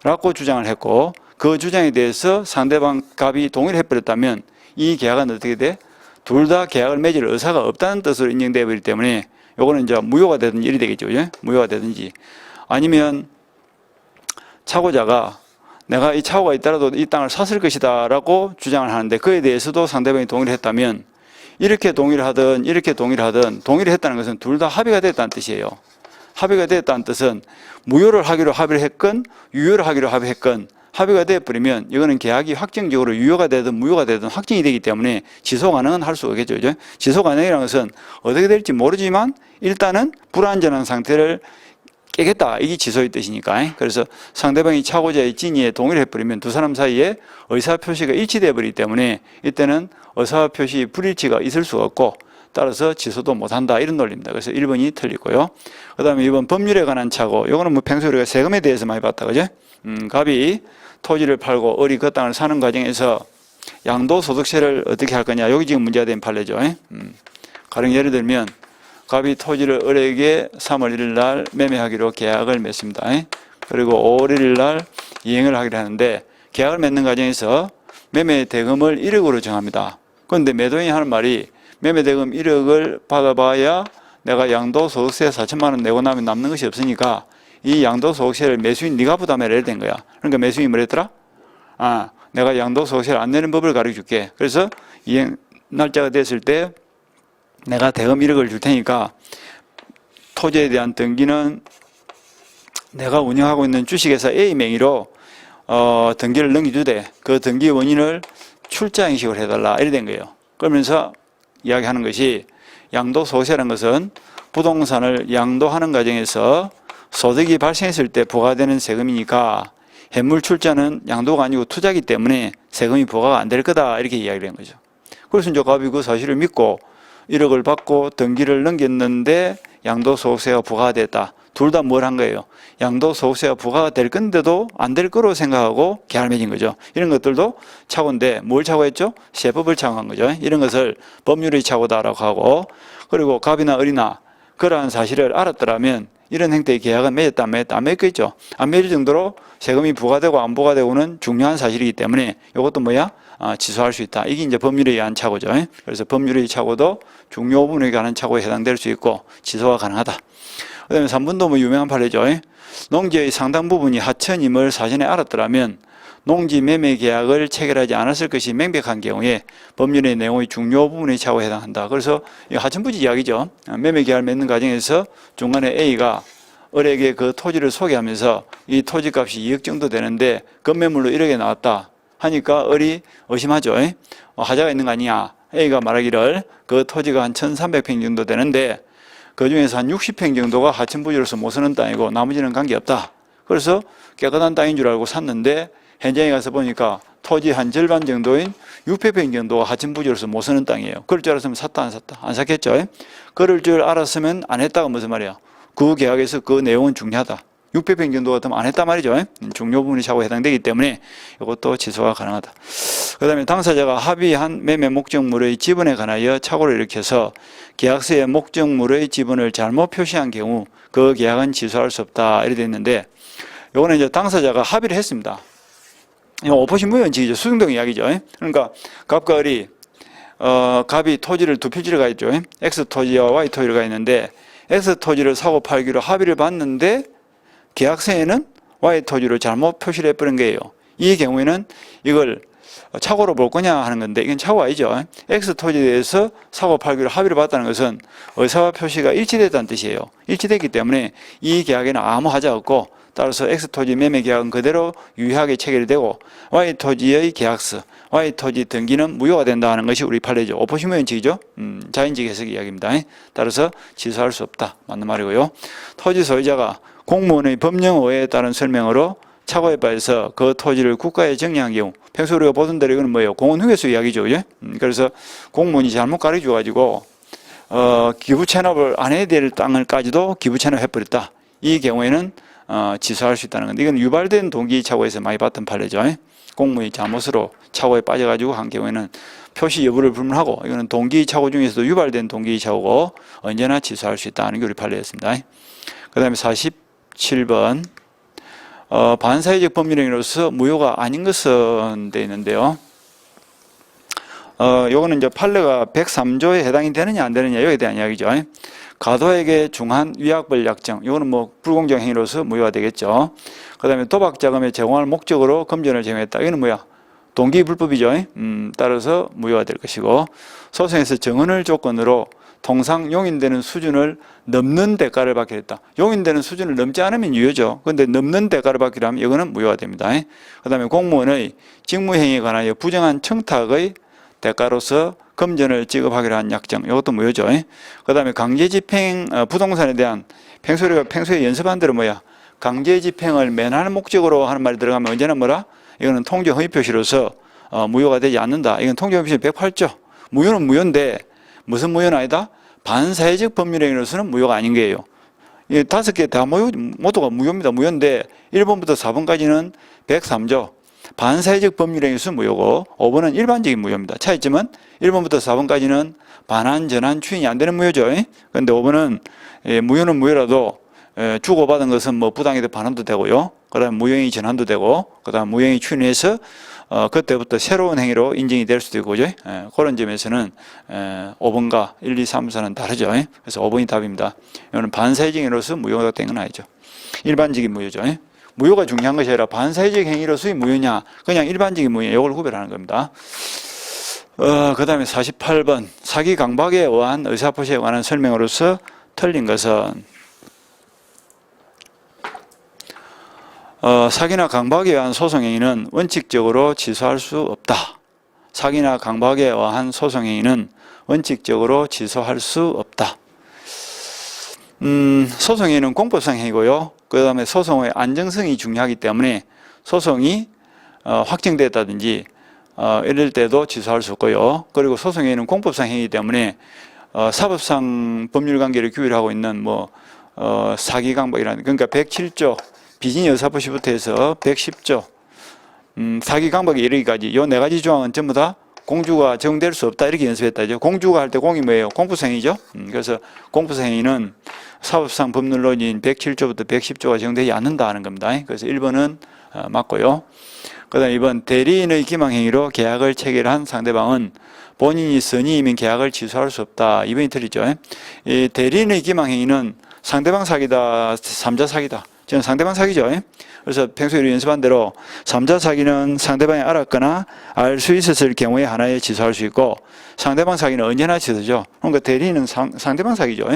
라고 주장을 했고, 그 주장에 대해서 상대방 갑이 동의를 해버렸다면 이 계약은 어떻게 돼? 둘 다 계약을 맺을 의사가 없다는 뜻으로 인정되어 버리기 때문에 요거는 이제 무효가 되든지 일이 되겠죠. 그죠? 무효가 되든지. 아니면 착오자가 내가 이 착오가 있더라도 이 땅을 샀을 것이다 라고 주장을 하는데 그에 대해서도 상대방이 동의를 했다면 이렇게 동의를 하든 이렇게 동의를 하든 동의를 했다는 것은 둘 다 합의가 됐다는 뜻이에요. 합의가 됐다는 뜻은 무효를 하기로 합의를 했건 유효를 하기로 합의했건 합의가 되어버리면 이거는 계약이 확정적으로 유효가 되든 무효가 되든 확정이 되기 때문에 지속 가능은 할 수 없겠죠. 그죠? 지속 가능이라는 것은 어떻게 될지 모르지만 일단은 불안전한 상태를 깨겠다. 이게 지소의 뜻이니까. 그래서 상대방이 착오자의 진위에 동의를 해버리면 두 사람 사이에 의사표시가 일치되어 버리기 때문에 이때는 의사표시 불일치가 있을 수가 없고 따라서 지소도 못한다. 이런 논리입니다. 그래서 1번이 틀리고요. 그 다음에 2번 법률에 관한 착오. 이거는 뭐 평소에 우리가 세금에 대해서 많이 봤다. 그죠? 갑이 토지를 팔고 을이 그 땅을 사는 과정에서 양도소득세를 어떻게 할 거냐. 여기 지금 문제가 된 판례죠. 가령 예를 들면 갑이 토지를 을에게 3월 1일 날 매매하기로 계약을 맺습니다. 그리고 5월 1일 날 이행을 하기로 하는데 계약을 맺는 과정에서 매매 대금을 1억으로 정합니다. 그런데 매도인이 하는 말이 매매 대금 1억을 받아봐야 내가 양도소득세 4천만 원 내고 나면 남는 것이 없으니까 이 양도소득세를 매수인 네가 부담해라 이래 된 거야. 그러니까 매수인이 뭐랬더라? 내가 양도소득세를 안 내는 법을 가르쳐줄게. 그래서 이행 날짜가 됐을 때 내가 대금 1억을 줄 테니까 토지에 대한 등기는 내가 운영하고 있는 주식회사 A 명의로 등기를 넘겨주되 그 등기 원인을 출자 형식으로 해달라 이래 된 거예요. 그러면서 이야기하는 것이 양도소득세라는 것은 부동산을 양도하는 과정에서 소득이 발생했을 때 부과되는 세금이니까 현물 출자는 양도가 아니고 투자이기 때문에 세금이 부과가 안 될 거다 이렇게 이야기를 한 거죠. 그래서 이제 갑이 그 사실을 믿고 1억을 받고 등기를 넘겼는데 양도소득세가 부과가 됐다. 둘 다 뭘 한 거예요? 양도소득세가 부과가 될 건데도 안 될 거로 생각하고 계약을 맺은 거죠. 이런 것들도 착오인데 뭘 착오했죠? 세법을 착오한 거죠. 이런 것을 법률의 착오다라고 하고, 그리고 갑이나 을이나 그러한 사실을 알았더라면 이런 행태의 계약은 맺었다 안 맺었다 안 맺겠죠. 안 맺을 정도로 세금이 부과되고 안 부과되고는 중요한 사실이기 때문에 이것도 뭐야? 취소할 수 있다. 이게 이제 법률에 의한 착오죠. 그래서 법률의 착오도 중요 부분에 관한 착오에 해당될 수 있고 취소가 가능하다. 그 다음에 3번도 뭐 유명한 판례죠. 농지의 상당 부분이 하천임을 사전에 알았더라면 농지 매매 계약을 체결하지 않았을 것이 명백한 경우에 법률의 내용의 중요 부분의 착오에 해당한다. 그래서 하천부지 이야기죠. 매매 계약을 맺는 과정에서 중간에 A가 을에게 그 토지를 소개하면서 이 토지값이 2억 정도 되는데 건매물로 1억에 나왔다 하니까 을이 의심하죠. 하자가 있는 거 아니냐. A가 말하기를 그 토지가 한 1300평 정도 되는데 그 중에서 한 60평 정도가 하천부지로서 못 쓰는 땅이고 나머지는 관계없다. 그래서 깨끗한 땅인 줄 알고 샀는데 현장에 가서 보니까 토지 한 절반 정도인 600평 정도가 하천부지로서 못 쓰는 땅이에요. 그럴 줄 알았으면 샀다 안 샀다? 안 샀겠죠. 그럴 줄 알았으면 안 했다가 무슨 말이야. 그 계약에서 그 내용은 중요하다. 600평 정도 같으면 안 했단 말이죠. 중요 부분이 착오에 해당되기 때문에 이것도 취소가 가능하다. 그 다음에 당사자가 합의한 매매 목적물의 지분에 관하여 착오를 일으켜서 계약서에 목적물의 지분을 잘못 표시한 경우 그 계약은 취소할 수 없다. 이렇게 됐는데 이거는 이제 당사자가 합의를 했습니다. 오포신무효 원칙이죠. 수등동 이야기죠. 그러니까 갑과 을이 갑이 토지를 두 필지를 가 있죠. X 토지와 Y 토지를 가 있는데 X 토지를 사고 팔기로 합의를 봤는데 계약서에는 Y 토지를 잘못 표시를 해버린 거예요. 이 경우에는 이걸 착오로 볼 거냐 하는 건데 이건 착오가 아니죠. X 토지에 대해서 사고 팔기로 합의를 봤다는 것은 의사와 표시가 일치됐다는 뜻이에요. 일치됐기 때문에 이 계약에는 아무 하자가 없고 따라서 X 토지 매매 계약은 그대로 유효하게 체결이 되고 Y 토지의 계약서, Y 토지 등기는 무효가 된다 하는 것이 우리 판례죠. 오포신무효 원칙이죠. 자연적 해석 이야기입니다. 따라서 취소할 수 없다. 맞는 말이고요. 토지 소유자가 공무원의 법령 오해에 따른 설명으로 착오에 빠져서 그 토지를 국가에 정리한 경우, 평소 우리가 보던 대로 이거는 뭐예요? 공원 휴게소 이야기죠. 예? 그래서 공무원이 잘못 가르쳐가지고 기부 체납을 안 해야 될 땅을까지도 기부 체납해버렸다. 이 경우에는 취소할 수 있다는 건데, 이건 유발된 동기 착오에서 많이 봤던 판례죠. 공무원이 잘못으로 착오에 빠져가지고 한 경우에는 표시 여부를 불문하고, 이거는 동기 착오 중에서도 유발된 동기 착오고 언제나 취소할 수 있다는 게 우리 판례였습니다. 그 다음에 47번 반사회적 법률행위로서 무효가 아닌 것은 돼 있는데요. 요거는 이제 판례가 103조에 해당이 되느냐 안 되느냐 여기에 대한 이야기죠. 가도에게 중한 위약벌 약정, 이거는 뭐 불공정 행위로서 무효가 되겠죠. 그 다음에 도박 자금의 제공할 목적으로 금전을 제공했다. 이거는 뭐야? 동기 불법이죠. 따라서 무효가 될 것이고, 소송에서 정언을 조건으로 통상 용인되는 수준을 넘는 대가를 받게 됐다. 용인되는 수준을 넘지 않으면 유효죠. 그런데 넘는 대가를 받기로 하면 이거는 무효가 됩니다. 그 다음에 공무원의 직무행위에 관하여 부정한 청탁의 대가로서 금전을 지급하기로 한 약정, 이것도 무효죠. 그 다음에 강제집행, 부동산에 대한 평소에 연습한 대로 뭐야? 강제집행을 면하는 목적으로 하는 말이 들어가면 언제나 뭐라? 이거는 통지허위 표시로서 무효가 되지 않는다. 이건 통지허위 표시 108조. 무효는 무효인데 무슨 무효는 아니다? 반사회적 법률행위로서는 무효가 아닌 거예요. 이 5개 다 모두가 무효입니다. 무효인데 1번부터 4번까지는 103조. 반사회적 법률행위로서는 무효고 5번은 일반적인 무효입니다. 차이점은 1번부터 4번까지는 반환, 전환, 추인이 안 되는 무효죠. 그런데 5번은 무효는 무효라도 주고받은 것은 뭐 부당이도 반환도 되고요. 그 다음에 무효행위 전환도 되고, 그 다음 무효행위 추인해서 그때부터 새로운 행위로 인정이 될 수도 있고, 그죠? 그런 점에서는 5번과 1, 2, 3, 4는 다르죠. 그래서 5번이 답입니다. 이거는 반사회적 행위로서 무효가 된 건 아니죠. 일반적인 무효죠. 무효가 중요한 것이 아니라 반사회적 행위로서의 무효냐, 그냥 일반적인 무효냐, 이걸 구별하는 겁니다. 그 다음에 48번 사기 강박에 의한 의사표시에 관한 설명으로서 틀린 것은 사기나 강박에 의한 소송행위는 원칙적으로 취소할 수 없다. 사기나 강박에 의한 소송행위는 원칙적으로 취소할 수 없다. 소송행위는 공법상 행위고요. 그 다음에 소송의 안정성이 중요하기 때문에 소송이 확정됐다든지 이럴 때도 취소할 수 없고요. 그리고 소송행위는 공법상 행위이기 때문에 사법상 법률관계를 규율하고 있는 사기 강박이라는, 그러니까 107조 비진의 의사표시부터 해서 110조 사기 강박에 이르기까지 요 4가지 조항은 전부 다 공주가 적용될 수 없다 이렇게 연습했다죠. 공주가 할 때 공이 뭐예요? 공법상행위죠. 그래서 공법상행위는 사법상 법률론인 107조부터 110조가 적용되지 않는다 하는 겁니다. 그래서 1번은 맞고요. 그 다음에 2번 대리인의 기망행위로 계약을 체결한 상대방은 본인이 선의이면 계약을 취소할 수 없다. 2번이 틀리죠. 이 대리인의 기망행위는 상대방 사기다, 3자 사기다. 저는 상대방 사기죠. 그래서 평소에 우리 연습한 대로 3자 사기는 상대방이 알았거나 알 수 있었을 경우에 하나에 취소할 수 있고, 상대방 사기는 언제나 취소죠. 그러니까 대리인은 상대방 사기죠.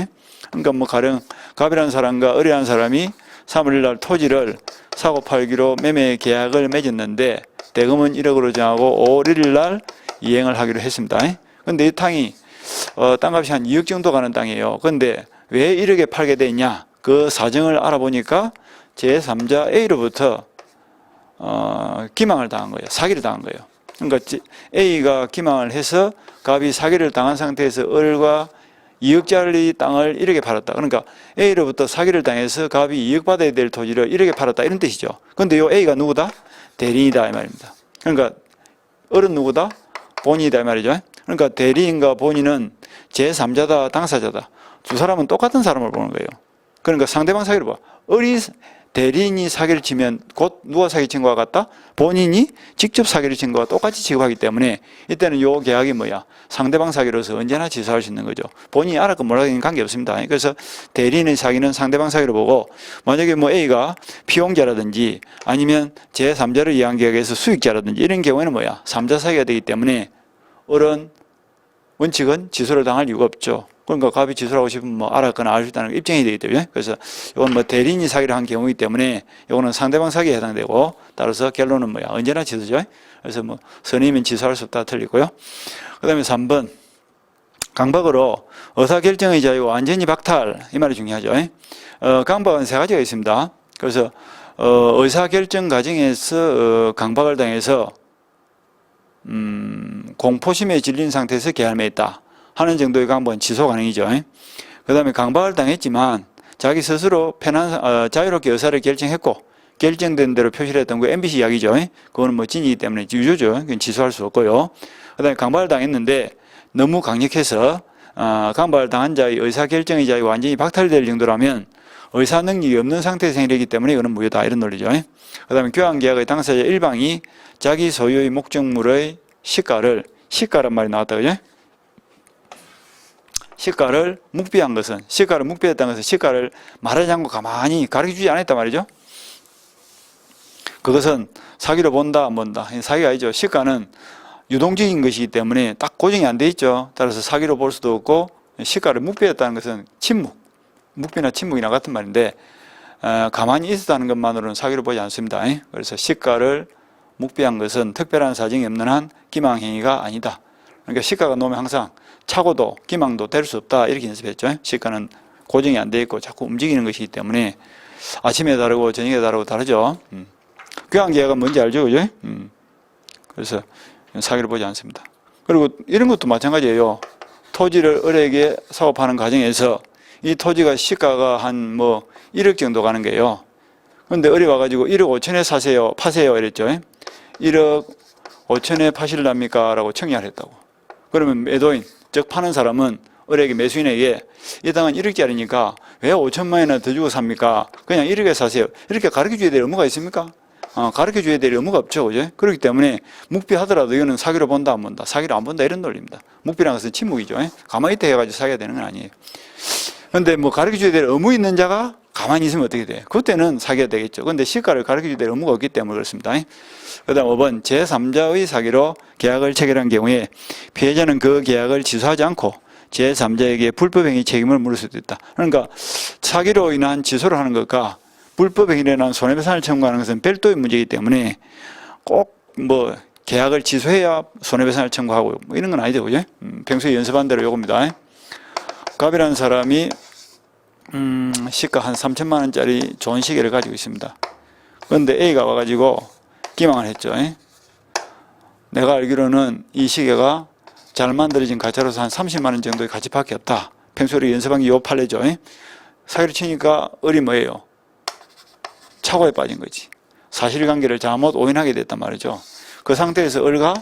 그러니까 가령 갑이라는 사람과 을이라는 사람이 3월 날 토지를 사고 팔기로 매매 계약을 맺었는데 대금은 1억으로 정하고 5월 1일 날 이행을 하기로 했습니다. 그런데 이 땅이 땅값이 한 2억 정도 가는 땅이에요. 그런데 왜 1억에 팔게 됐냐? 그 사정을 알아보니까 제3자 A로부터 기망을 당한 거예요. 사기를 당한 거예요. 그러니까 A가 기망을 해서 갑이 사기를 당한 상태에서 을과 2억짜리 땅을 1억에 팔았다. 그러니까 A로부터 사기를 당해서 갑이 2억 받아야 될 토지를 1억에 팔았다. 이런 뜻이죠. 그런데 이 A가 누구다? 대리인이다 이 말입니다. 그러니까 을은 누구다? 본인이다 이 말이죠. 그러니까 대리인과 본인은 제3자다, 당사자다. 두 사람은 똑같은 사람을 보는 거예요. 그러니까 상대방 사기를 봐. 대리인이 사기를 치면 곧 누가 사기친 것과 같다? 본인이 직접 사기를 친 것과 똑같이 취급하기 때문에 이때는 이 계약이 뭐야? 상대방 사기로서 언제나 취소할 수 있는 거죠. 본인이 알았건 몰랐건 관계없습니다. 그래서 대리인의 사기는 상대방 사기로 보고, 만약에 A가 피용자라든지 아니면 제3자를 이해한 계약에서 수익자라든지 이런 경우에는 뭐야? 3자 사기가 되기 때문에 을은 원칙은 취소를 당할 이유가 없죠. 그러니까 갑이 취소하고 싶으면 알았거나 알 수 있다는 입증이 되기 때문에, 그래서 이건 대리인이 사기를 한 경우이기 때문에 이거는 상대방 사기에 해당되고, 따라서 결론은 뭐야? 언제나 취소죠. 그래서 선의면 취소할 수 없다 틀리고요. 그 다음에 3번 강박으로 의사결정의 자유가 완전히 박탈, 이 말이 중요하죠. 강박은 3가지가 있습니다. 그래서 의사결정 과정에서 강박을 당해서 공포심에 질린 상태에서 계약매했다 하는 정도의 강박은 취소 가능이죠. 그 다음에 강박을 당했지만 자기 스스로 편한 자유롭게 의사를 결정했고 결정된 대로 표시를 했던 거 MBC 이야기죠. 그거는 뭐 진이기 때문에 유효죠. 그건 취소할 수 없고요. 그 다음에 강박을 당했는데 너무 강력해서 강박을 당한 자의 의사결정의 자유가 완전히 박탈될 정도라면 의사 능력이 없는 상태에서 행위이기 때문에 이거는 무효다 이런 논리죠. 그 다음에 교환계약의 당사자 일방이 자기 소유의 목적물의 시가란 말이 나왔다 그죠? 시가를 묵비한 것은 시가를 묵비했다는 것은 시가를 말하지 않고 가만히 가르쳐주지 않았단 말이죠. 그것은 사기로 본다 안 본다 사기가 아니죠. 시가는 유동적인 것이기 때문에 딱 고정이 안 돼 있죠. 따라서 사기로 볼 수도 없고 시가를 묵비했다는 것은 묵비나 침묵이나 같은 말인데 가만히 있었다는 것만으로는 사기로 보지 않습니다. 그래서 시가를 묵비한 것은 특별한 사정이 없는 한 기망행위가 아니다. 그러니까 시가가 놓으면 항상 착오도 기망도 될 수 없다 이렇게 연습했죠. 시가는 고정이 안 돼 있고 자꾸 움직이는 것이기 때문에 아침에 다르고 저녁에 다르고 다르죠. 교환계약은 뭔지 알죠, 그죠? 그래서 사기로 보지 않습니다. 그리고 이런 것도 마찬가지예요. 토지를 을에게 사업하는 과정에서 이 토지가 시가가 한 1억 정도 가는 거예요. 그런데 을이 와가지고 1억 5천에 파세요 이랬죠. 1억 5천에 파실랍니까? 라고 청약을 했다고. 그러면 매도인, 즉 파는 사람은 을에게 매수인에게 이 땅은 1억짜리니까 왜 5천만 원이나 더 주고 삽니까? 그냥 1억에 사세요. 이렇게 가르쳐줘야 될 의무가 있습니까? 가르쳐줘야 될 의무가 없죠. 그죠? 그렇기 때문에 묵비하더라도 이거는 사기로 본다 안 본다. 사기로 안 본다 이런 논리입니다. 묵비라는 것은 침묵이죠. 가만히 있다 해가지고 사기가 되는 건 아니에요. 그런데 가르쳐줘야 될 의무 있는 자가 가만히 있으면 어떻게 돼요? 그때는 사기가 되겠죠. 그런데 시가를 가르쳐줘야 될 의무가 없기 때문에 그렇습니다. 그 다음 5번 제3자의 사기로 계약을 체결한 경우에 피해자는 그 계약을 취소하지 않고 제3자에게 불법행위 책임을 물을 수도 있다. 그러니까 사기로 인한 취소를 하는 것과 불법행위로 인한 손해배상을 청구하는 것은 별도의 문제이기 때문에 꼭 계약을 취소해야 손해배상을 청구하고 이런 건 아니죠. 그죠? 평소에 연습한 대로 요겁니다. 갑이라는 사람이 시가 한 3천만 원짜리 좋은 시계를 가지고 있습니다. 그런데 A가 와가지고 기망을 했죠. 내가 알기로는 이 시계가 잘 만들어진 가짜로서 한 30만 원 정도의 가치밖에 없다. 평소에 연습한 게 요 판례죠. 사기를 치니까 을이 뭐예요? 착오에 빠진 거지. 사실관계를 잘못 오인하게 됐단 말이죠. 그 상태에서 을과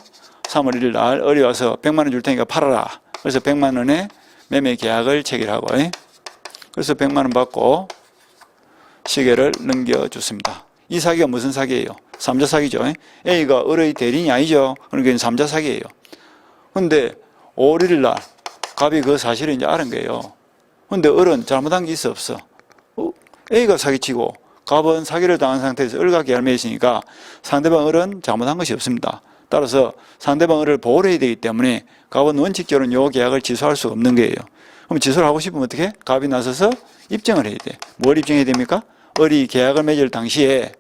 3월 1일 날 을이 와서 100만 원 줄 테니까 팔아라. 그래서 100만 원에 매매 계약을 체결하고 그래서 100만 원 받고 시계를 넘겨줬습니다. 이 사기가 무슨 사기예요? 3자 사기죠. A가 을의 대리인이 아니죠. 그러니까 3자 사기예요. 그런데 5월 1일 날 갑이 그 사실을 이제 알은 거예요. 그런데 을은 잘못한 게 있어 없어? A가 사기치고 갑은 사기를 당한 상태에서 을과 계약을 맺으니까 상대방 을은 잘못한 것이 없습니다. 따라서 상대방 을을 보호를 해야 되기 때문에 갑은 원칙적으로는 요 계약을 취소할 수 없는 거예요. 그럼 취소를 하고 싶으면 어떻게? 갑이 나서서 입증을 해야 돼. 뭘 입증해야 됩니까? 을이 계약을 맺을 당시에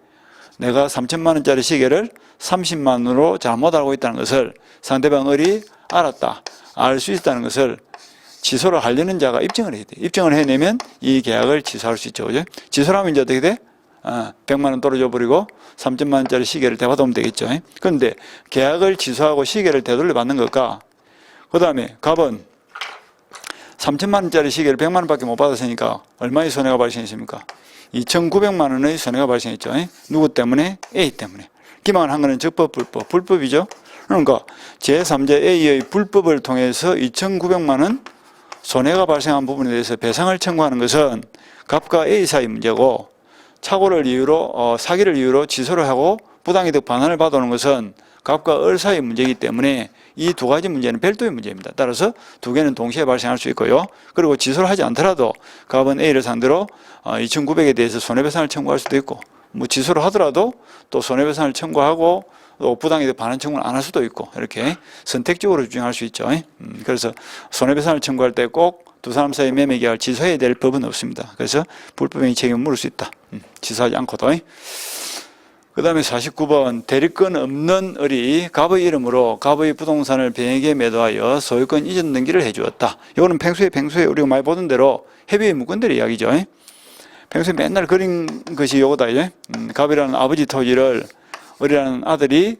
내가 3천만 원짜리 시계를 30만 원으로 잘못 알고 있다는 것을 상대방 을이 알았다. 알 수 있다는 것을 취소를 하려는 자가 입증을 해야 돼. 입증을 해내면 이 계약을 취소할 수 있죠. 그죠? 취소를 하면 이제 어떻게 돼? 100만 원 떨어져 버리고 3천만 원짜리 시계를 되받으면 되겠죠. 그런데 계약을 취소하고 시계를 되돌려 받는 것과 그 다음에 갑은 3천만 원짜리 시계를 100만 원밖에 못 받았으니까 얼마의 손해가 발생했습니까? 2,900만 원의 손해가 발생했죠. 누구 때문에? A 때문에. 기망을 한 거는 적법, 불법. 불법이죠. 그러니까 제3자 A의 불법을 통해서 2,900만 원 손해가 발생한 부분에 대해서 배상을 청구하는 것은 갑과 A 사이 문제고 착오를 이유로 사기를 이유로 취소를 하고 부당이득 반환을 받아오는 것은 갑과 을 사이 문제이기 때문에 이 두 가지 문제는 별도의 문제입니다. 따라서 두 개는 동시에 발생할 수 있고요. 그리고 취소를 하지 않더라도 갑은 A를 상대로 2,900에 대해서 손해배상을 청구할 수도 있고 취소를 하더라도 또 손해배상을 청구하고 또 부당이득 반환 청구를 안 할 수도 있고 이렇게 선택적으로 주장할 수 있죠. 그래서 손해배상을 청구할 때 꼭 두 사람 사이 매매 계약을 취소해야 될 법은 없습니다. 그래서 불법행위 책임을 물을 수 있다. 취소하지 않고도. 그 다음에 49번 대리권 없는 을이 갑의 이름으로 갑의 부동산을 B에게 매도하여 소유권 이전 등기를 해주었다. 이거는 평소에 우리가 많이 보던 대로 해비의 무건들의 이야기죠. 평소에 맨날 그린 것이 요거다. 예? 갑이라는 아버지 토지를 을이라는 아들이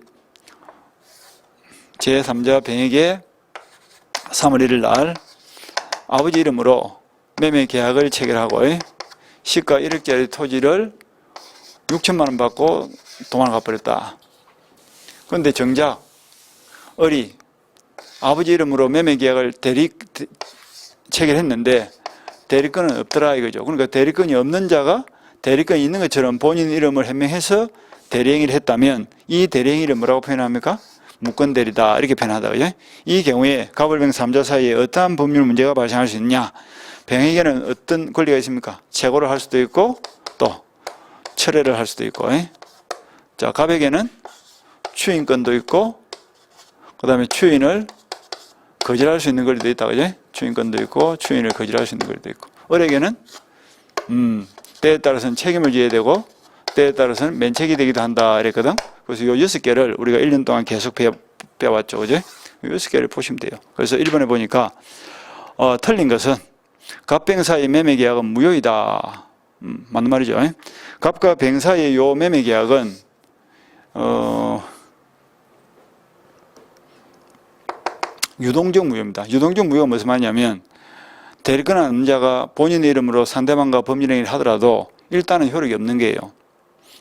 제3자 병에게 3월 1일 날 아버지 이름으로 매매 계약을 체결하고 시가 1억짜리 토지를 6천만 원 받고 도망가 버렸다. 그런데 정작 을이 아버지 이름으로 매매 계약을 체결했는데 대리권은 없더라 이거죠. 그러니까 대리권이 없는 자가 대리권이 있는 것처럼 본인 이름을 해명해서 대리행위를 했다면 이 대리행위를 뭐라고 표현합니까? 무권대리다 이렇게 표현하다. 그죠? 이 경우에 갑을병 3자 사이에 어떠한 법률 문제가 발생할 수 있느냐? 병에게는 어떤 권리가 있습니까? 최고를 할 수도 있고 또 철회를 할 수도 있고. 자, 갑에게는 추인권도 있고 그 다음에 추인을 거절할 수 있는 권리도 있다. 그죠? 추인권도 있고 추인을 거절할 수 있는 권리도 있고. 을에게는 때에 따라서는 책임을 져야 되고 때에 따라서는 면책이 되기도 한다 이랬거든. 그래서 요 6개를 우리가 1년 동안 계속 배워왔죠. 그죠? 요 6개를 보시면 돼요. 그래서 1번에 보니까 틀린 것은 갑병 사이의 매매 계약은 무효이다. 맞는 말이죠. 갑과 병 사이의 요 매매 계약은 유동적 무효입니다. 유동적 무효가 무슨 말이냐면 대리권 없는 자가 본인의 이름으로 상대방과 법률행위를 하더라도 일단은 효력이 없는 거예요.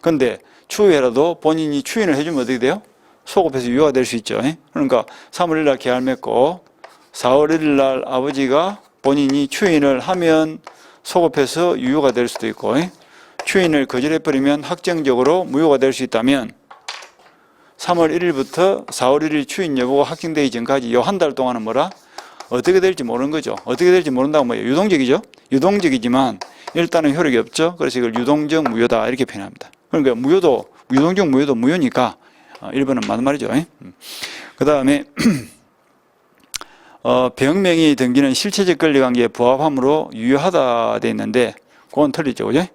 그런데 추후에라도 본인이 추인을 해주면 어떻게 돼요? 소급해서 유효가 될 수 있죠. 그러니까 3월 1일 날 계약을 맺고 4월 1일 날 아버지가 본인이 추인을 하면 소급해서 유효가 될 수도 있고 추인을 거절해버리면 확정적으로 무효가 될 수 있다면 3월 1일부터 4월 1일 추인 여부가 확정되기 전까지 이 한 달 동안은 뭐라? 어떻게 될지 모르는 거죠. 어떻게 될지 모른다고 뭐예요? 유동적이죠. 유동적이지만 일단은 효력이 없죠. 그래서 이걸 유동적 무효다 이렇게 표현합니다. 그러니까 유동적 무효도 무효니까 1번은 맞는 말이죠. 그 다음에 병명의 등기는 실체적 권리관계에 부합함으로 유효하다 돼 있는데 그건 틀리죠. 그죠?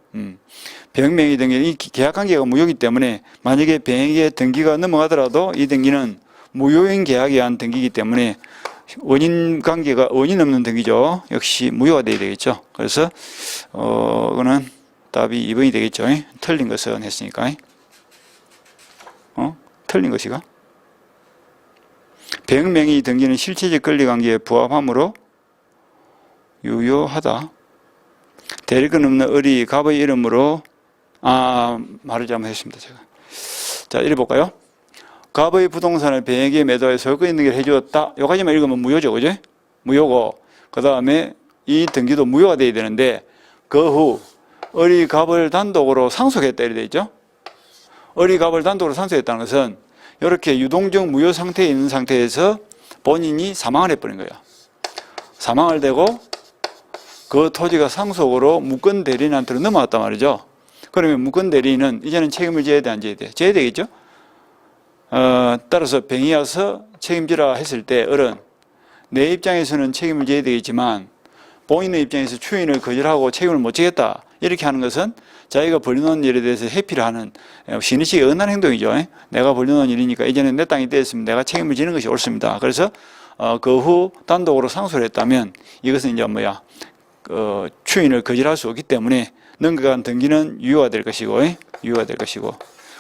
병명의 등기는 이 계약관계가 무효이기 때문에 만약에 병에게 등기가 넘어가더라도 이 등기는 무효인 계약에 의한 등기이기 때문에 원인 없는 등기죠. 역시 무효가 돼야 되겠죠. 그래서 그거는 답이 2번이 되겠죠. 틀린 것은 했으니까. 틀린 것이가 병명의 등기는 실체적 권리관계에 부합함으로 유효하다. 대리권 없는 을이 갑의 이름으로 말을 잘못했습니다. 제가. 자, 이래 볼까요? 갑의 부동산을 병에게 매도해 소유권 있는 게 해주었다. 여기까지만 읽으면 무효죠. 그죠? 무효고, 그 다음에 이 등기도 무효가 돼야 되는데, 그 후, 을이 갑을 단독으로 상속했다. 이래 되죠? 을이 갑을 단독으로 상속했다는 것은, 이렇게 유동적 무효 상태에 있는 상태에서 본인이 사망을 해버린 거예요. 사망을 되고, 그 토지가 상속으로 무권 대리인한테로 넘어왔단 말이죠. 그러면 무권 대리인은 이제는 책임을 져야 돼, 안 져야 돼? 져야 되겠죠? 따라서 병이 와서 책임지라 했을 때 을은 내 입장에서는 책임을 져야 되겠지만 본인의 입장에서 추인을 거절하고 책임을 못 지겠다 이렇게 하는 것은 자기가 벌려놓은 일에 대해서 회피를 하는 신의식에 어긋난 행동이죠. 내가 벌려놓은 일이니까 이제는 내 땅이 되었으면 내가 책임을 지는 것이 옳습니다. 그래서 그 후 단독으로 상소를 했다면 이것은 이제 추인을 거절할 수 없기 때문에 넘겨간 등기는 유효가 될 것이고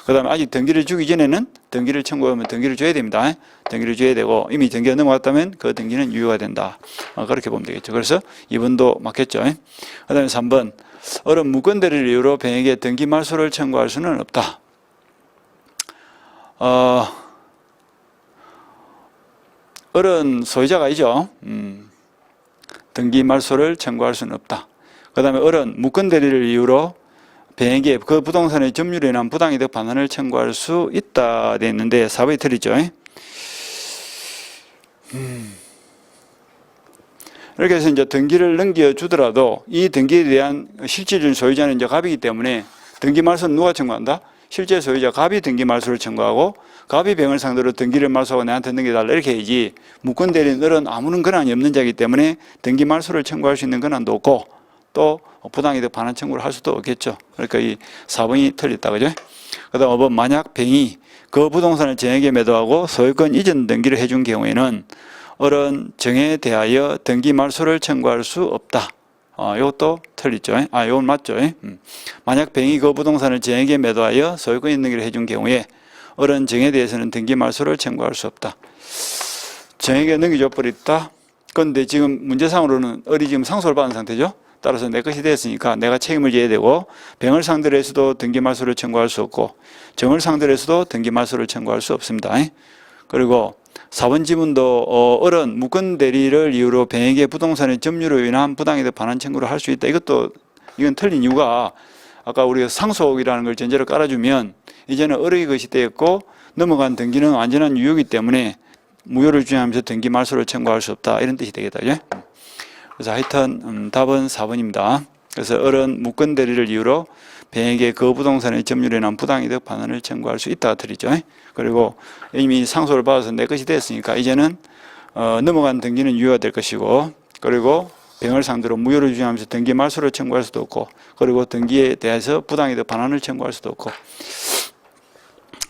그 다음에 아직 등기를 주기 전에는 등기를 청구하면 등기를 줘야 됩니다. 등기를 줘야 되고 이미 등기가 넘어갔다면 그 등기는 유효가 된다. 그렇게 보면 되겠죠. 그래서 2번도 맞겠죠. 그 다음에 3번 을은 무권대리를 이유로 병에게 등기 말소를 청구할 수는 없다. 을은 소유자가 아니죠. 등기 말소를 청구할 수는 없다. 그 다음에 을은 무권대리를 이유로 병에게 그 부동산의 점유로 인한 부당이득 반환을 청구할 수 있다 돼 있는데 4번이 틀리죠. 이렇게 해서 이제 등기를 넘겨주더라도 이 등기에 대한 실질적인 소유자는 이제 갑이기 때문에 등기 말소는 누가 청구한다? 실제 소유자 갑이 등기 말소를 청구하고 갑이 병을 상대로 등기를 말소하고 내한테 넘겨달라 이렇게 해야지 무권 대리인 을은 아무런 권한이 없는 자이기 때문에 등기 말소를 청구할 수 있는 권한도 없고 또 부당이득 반환 청구를 할 수도 없겠죠. 그러니까 이 4번이 틀렸다. 그죠? 그 다음 5번 만약 병이 그 부동산을 정에게 매도하고 소유권 이전 등기를 해준 경우에는 을은 정에 대하여 등기 말소를 청구할 수 없다. 이것도 틀리죠. 이건 맞죠. 만약 병이 그 부동산을 정에게 매도하여 소유권 있는기를 해준 경우에 을은 정에 대해서는 등기 말소를 청구할 수 없다. 정에게 넘겨줘 버렸다. 그런데 지금 문제상으로는 을이 지금 상속을 받은 상태죠. 따라서 내 것이 됐으니까 내가 책임을 져야 되고, 병을 상대로 해서도 등기 말소를 청구할 수 없고, 정을 상대로 해서도 등기 말소를 청구할 수 없습니다. 그리고 4번 지문도 을은 무권 대리를 이유로 병에게 부동산의 점유로 인한 부당이득 반환 청구를 할 수 있다. 이건 틀린 이유가, 아까 우리가 상속이라는 걸 전제로 깔아주면 이제는 을의 것이 되었고 넘어간 등기는 완전한 유효이기 때문에 무효를 주장하면서 등기 말소를 청구할 수 없다, 이런 뜻이 되겠다. 그래서 하여튼 답은 4번입니다. 그래서 을은 무권 대리를 이유로 병에게 그 부동산의 점유로 인한 부당이득 반환을 청구할 수 있다가 틀리죠. 그리고 이미 상속을 받아서 내 것이 됐으니까 이제는 넘어간 등기는 유효가 될 것이고, 그리고 병을 상대로 무효를 주장하면서 등기 말소를 청구할 수도 없고, 그리고 등기에 대해서 부당이득 반환을 청구할 수도 없고.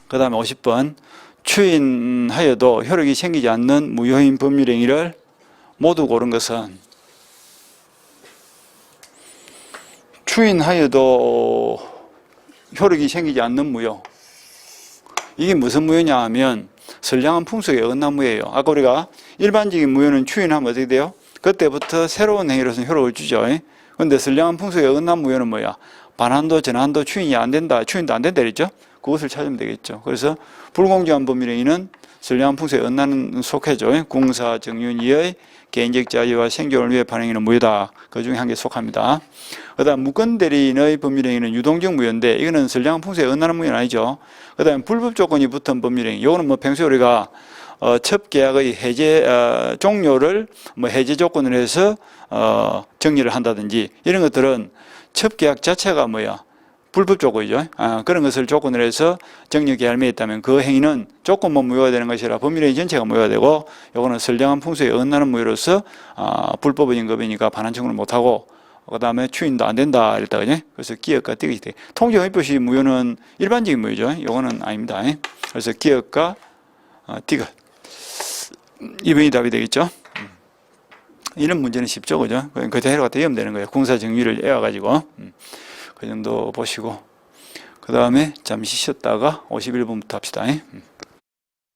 그 다음에 50번 추인하여도 효력이 생기지 않는 무효인 법률행위를 모두 고른 것은, 추인하여도 효력이 생기지 않는 무효, 이게 무슨 무효냐 하면 선량한 풍속에 어긋난 무효예요. 아까 우리가 일반적인 무효는 추인하면 어떻게 돼요? 그때부터 새로운 행위로서는 효력을 주죠. 그런데 선량한 풍속에 어긋난 무효는 뭐야? 반환도 전환도 추인이 안 된다, 추인도 안 된다 그랬죠? 그것을 찾으면 되겠죠. 그래서 불공정한 법률행위는 선량한 풍속에 어긋나는 속해죠. 공사 정윤이의 개인적 자유와 생존을 위해 반행위는 무효다. 그 중에 한 개 속합니다. 그 다음 무권 대리인의 법률행위는 유동적 무효인데, 이거는 선량한 풍속에 어긋나는 무효는 아니죠. 그 다음에 불법 조건이 붙은 법률행위, 이거는 뭐 평소에 우리가 첩 계약의 해제 종료를 해제 조건으로 해서 정리를 한다든지, 이런 것들은 첩 계약 자체가 뭐야? 불법 조건이죠. 그런 것을 조건으로 해서 정리 계약을 맺었다면 그 행위는 조건만 무효가 되는 것이라 법률행위 전체가 무효가 되고, 이거는 선량한 풍속에 어긋나는 무효로서 불법의 인급이니까 반환 청구를 못하고, 그 다음에 추인도 안 된다 이랬다, 그죠? 그래서 기업과 띠것이 돼. 통지영입부시 무효는 일반적인 무효죠. 이거는 아닙니다. 그래서 기업과 띠것, 2번이 답이 되겠죠. 이런 문제는 쉽죠, 그죠? 그대로 갖다 외우면 되는 거예요. 공사 정리를 외워가지고. 그 정도 보시고, 그 다음에 잠시 쉬었다가 51번부터 합시다.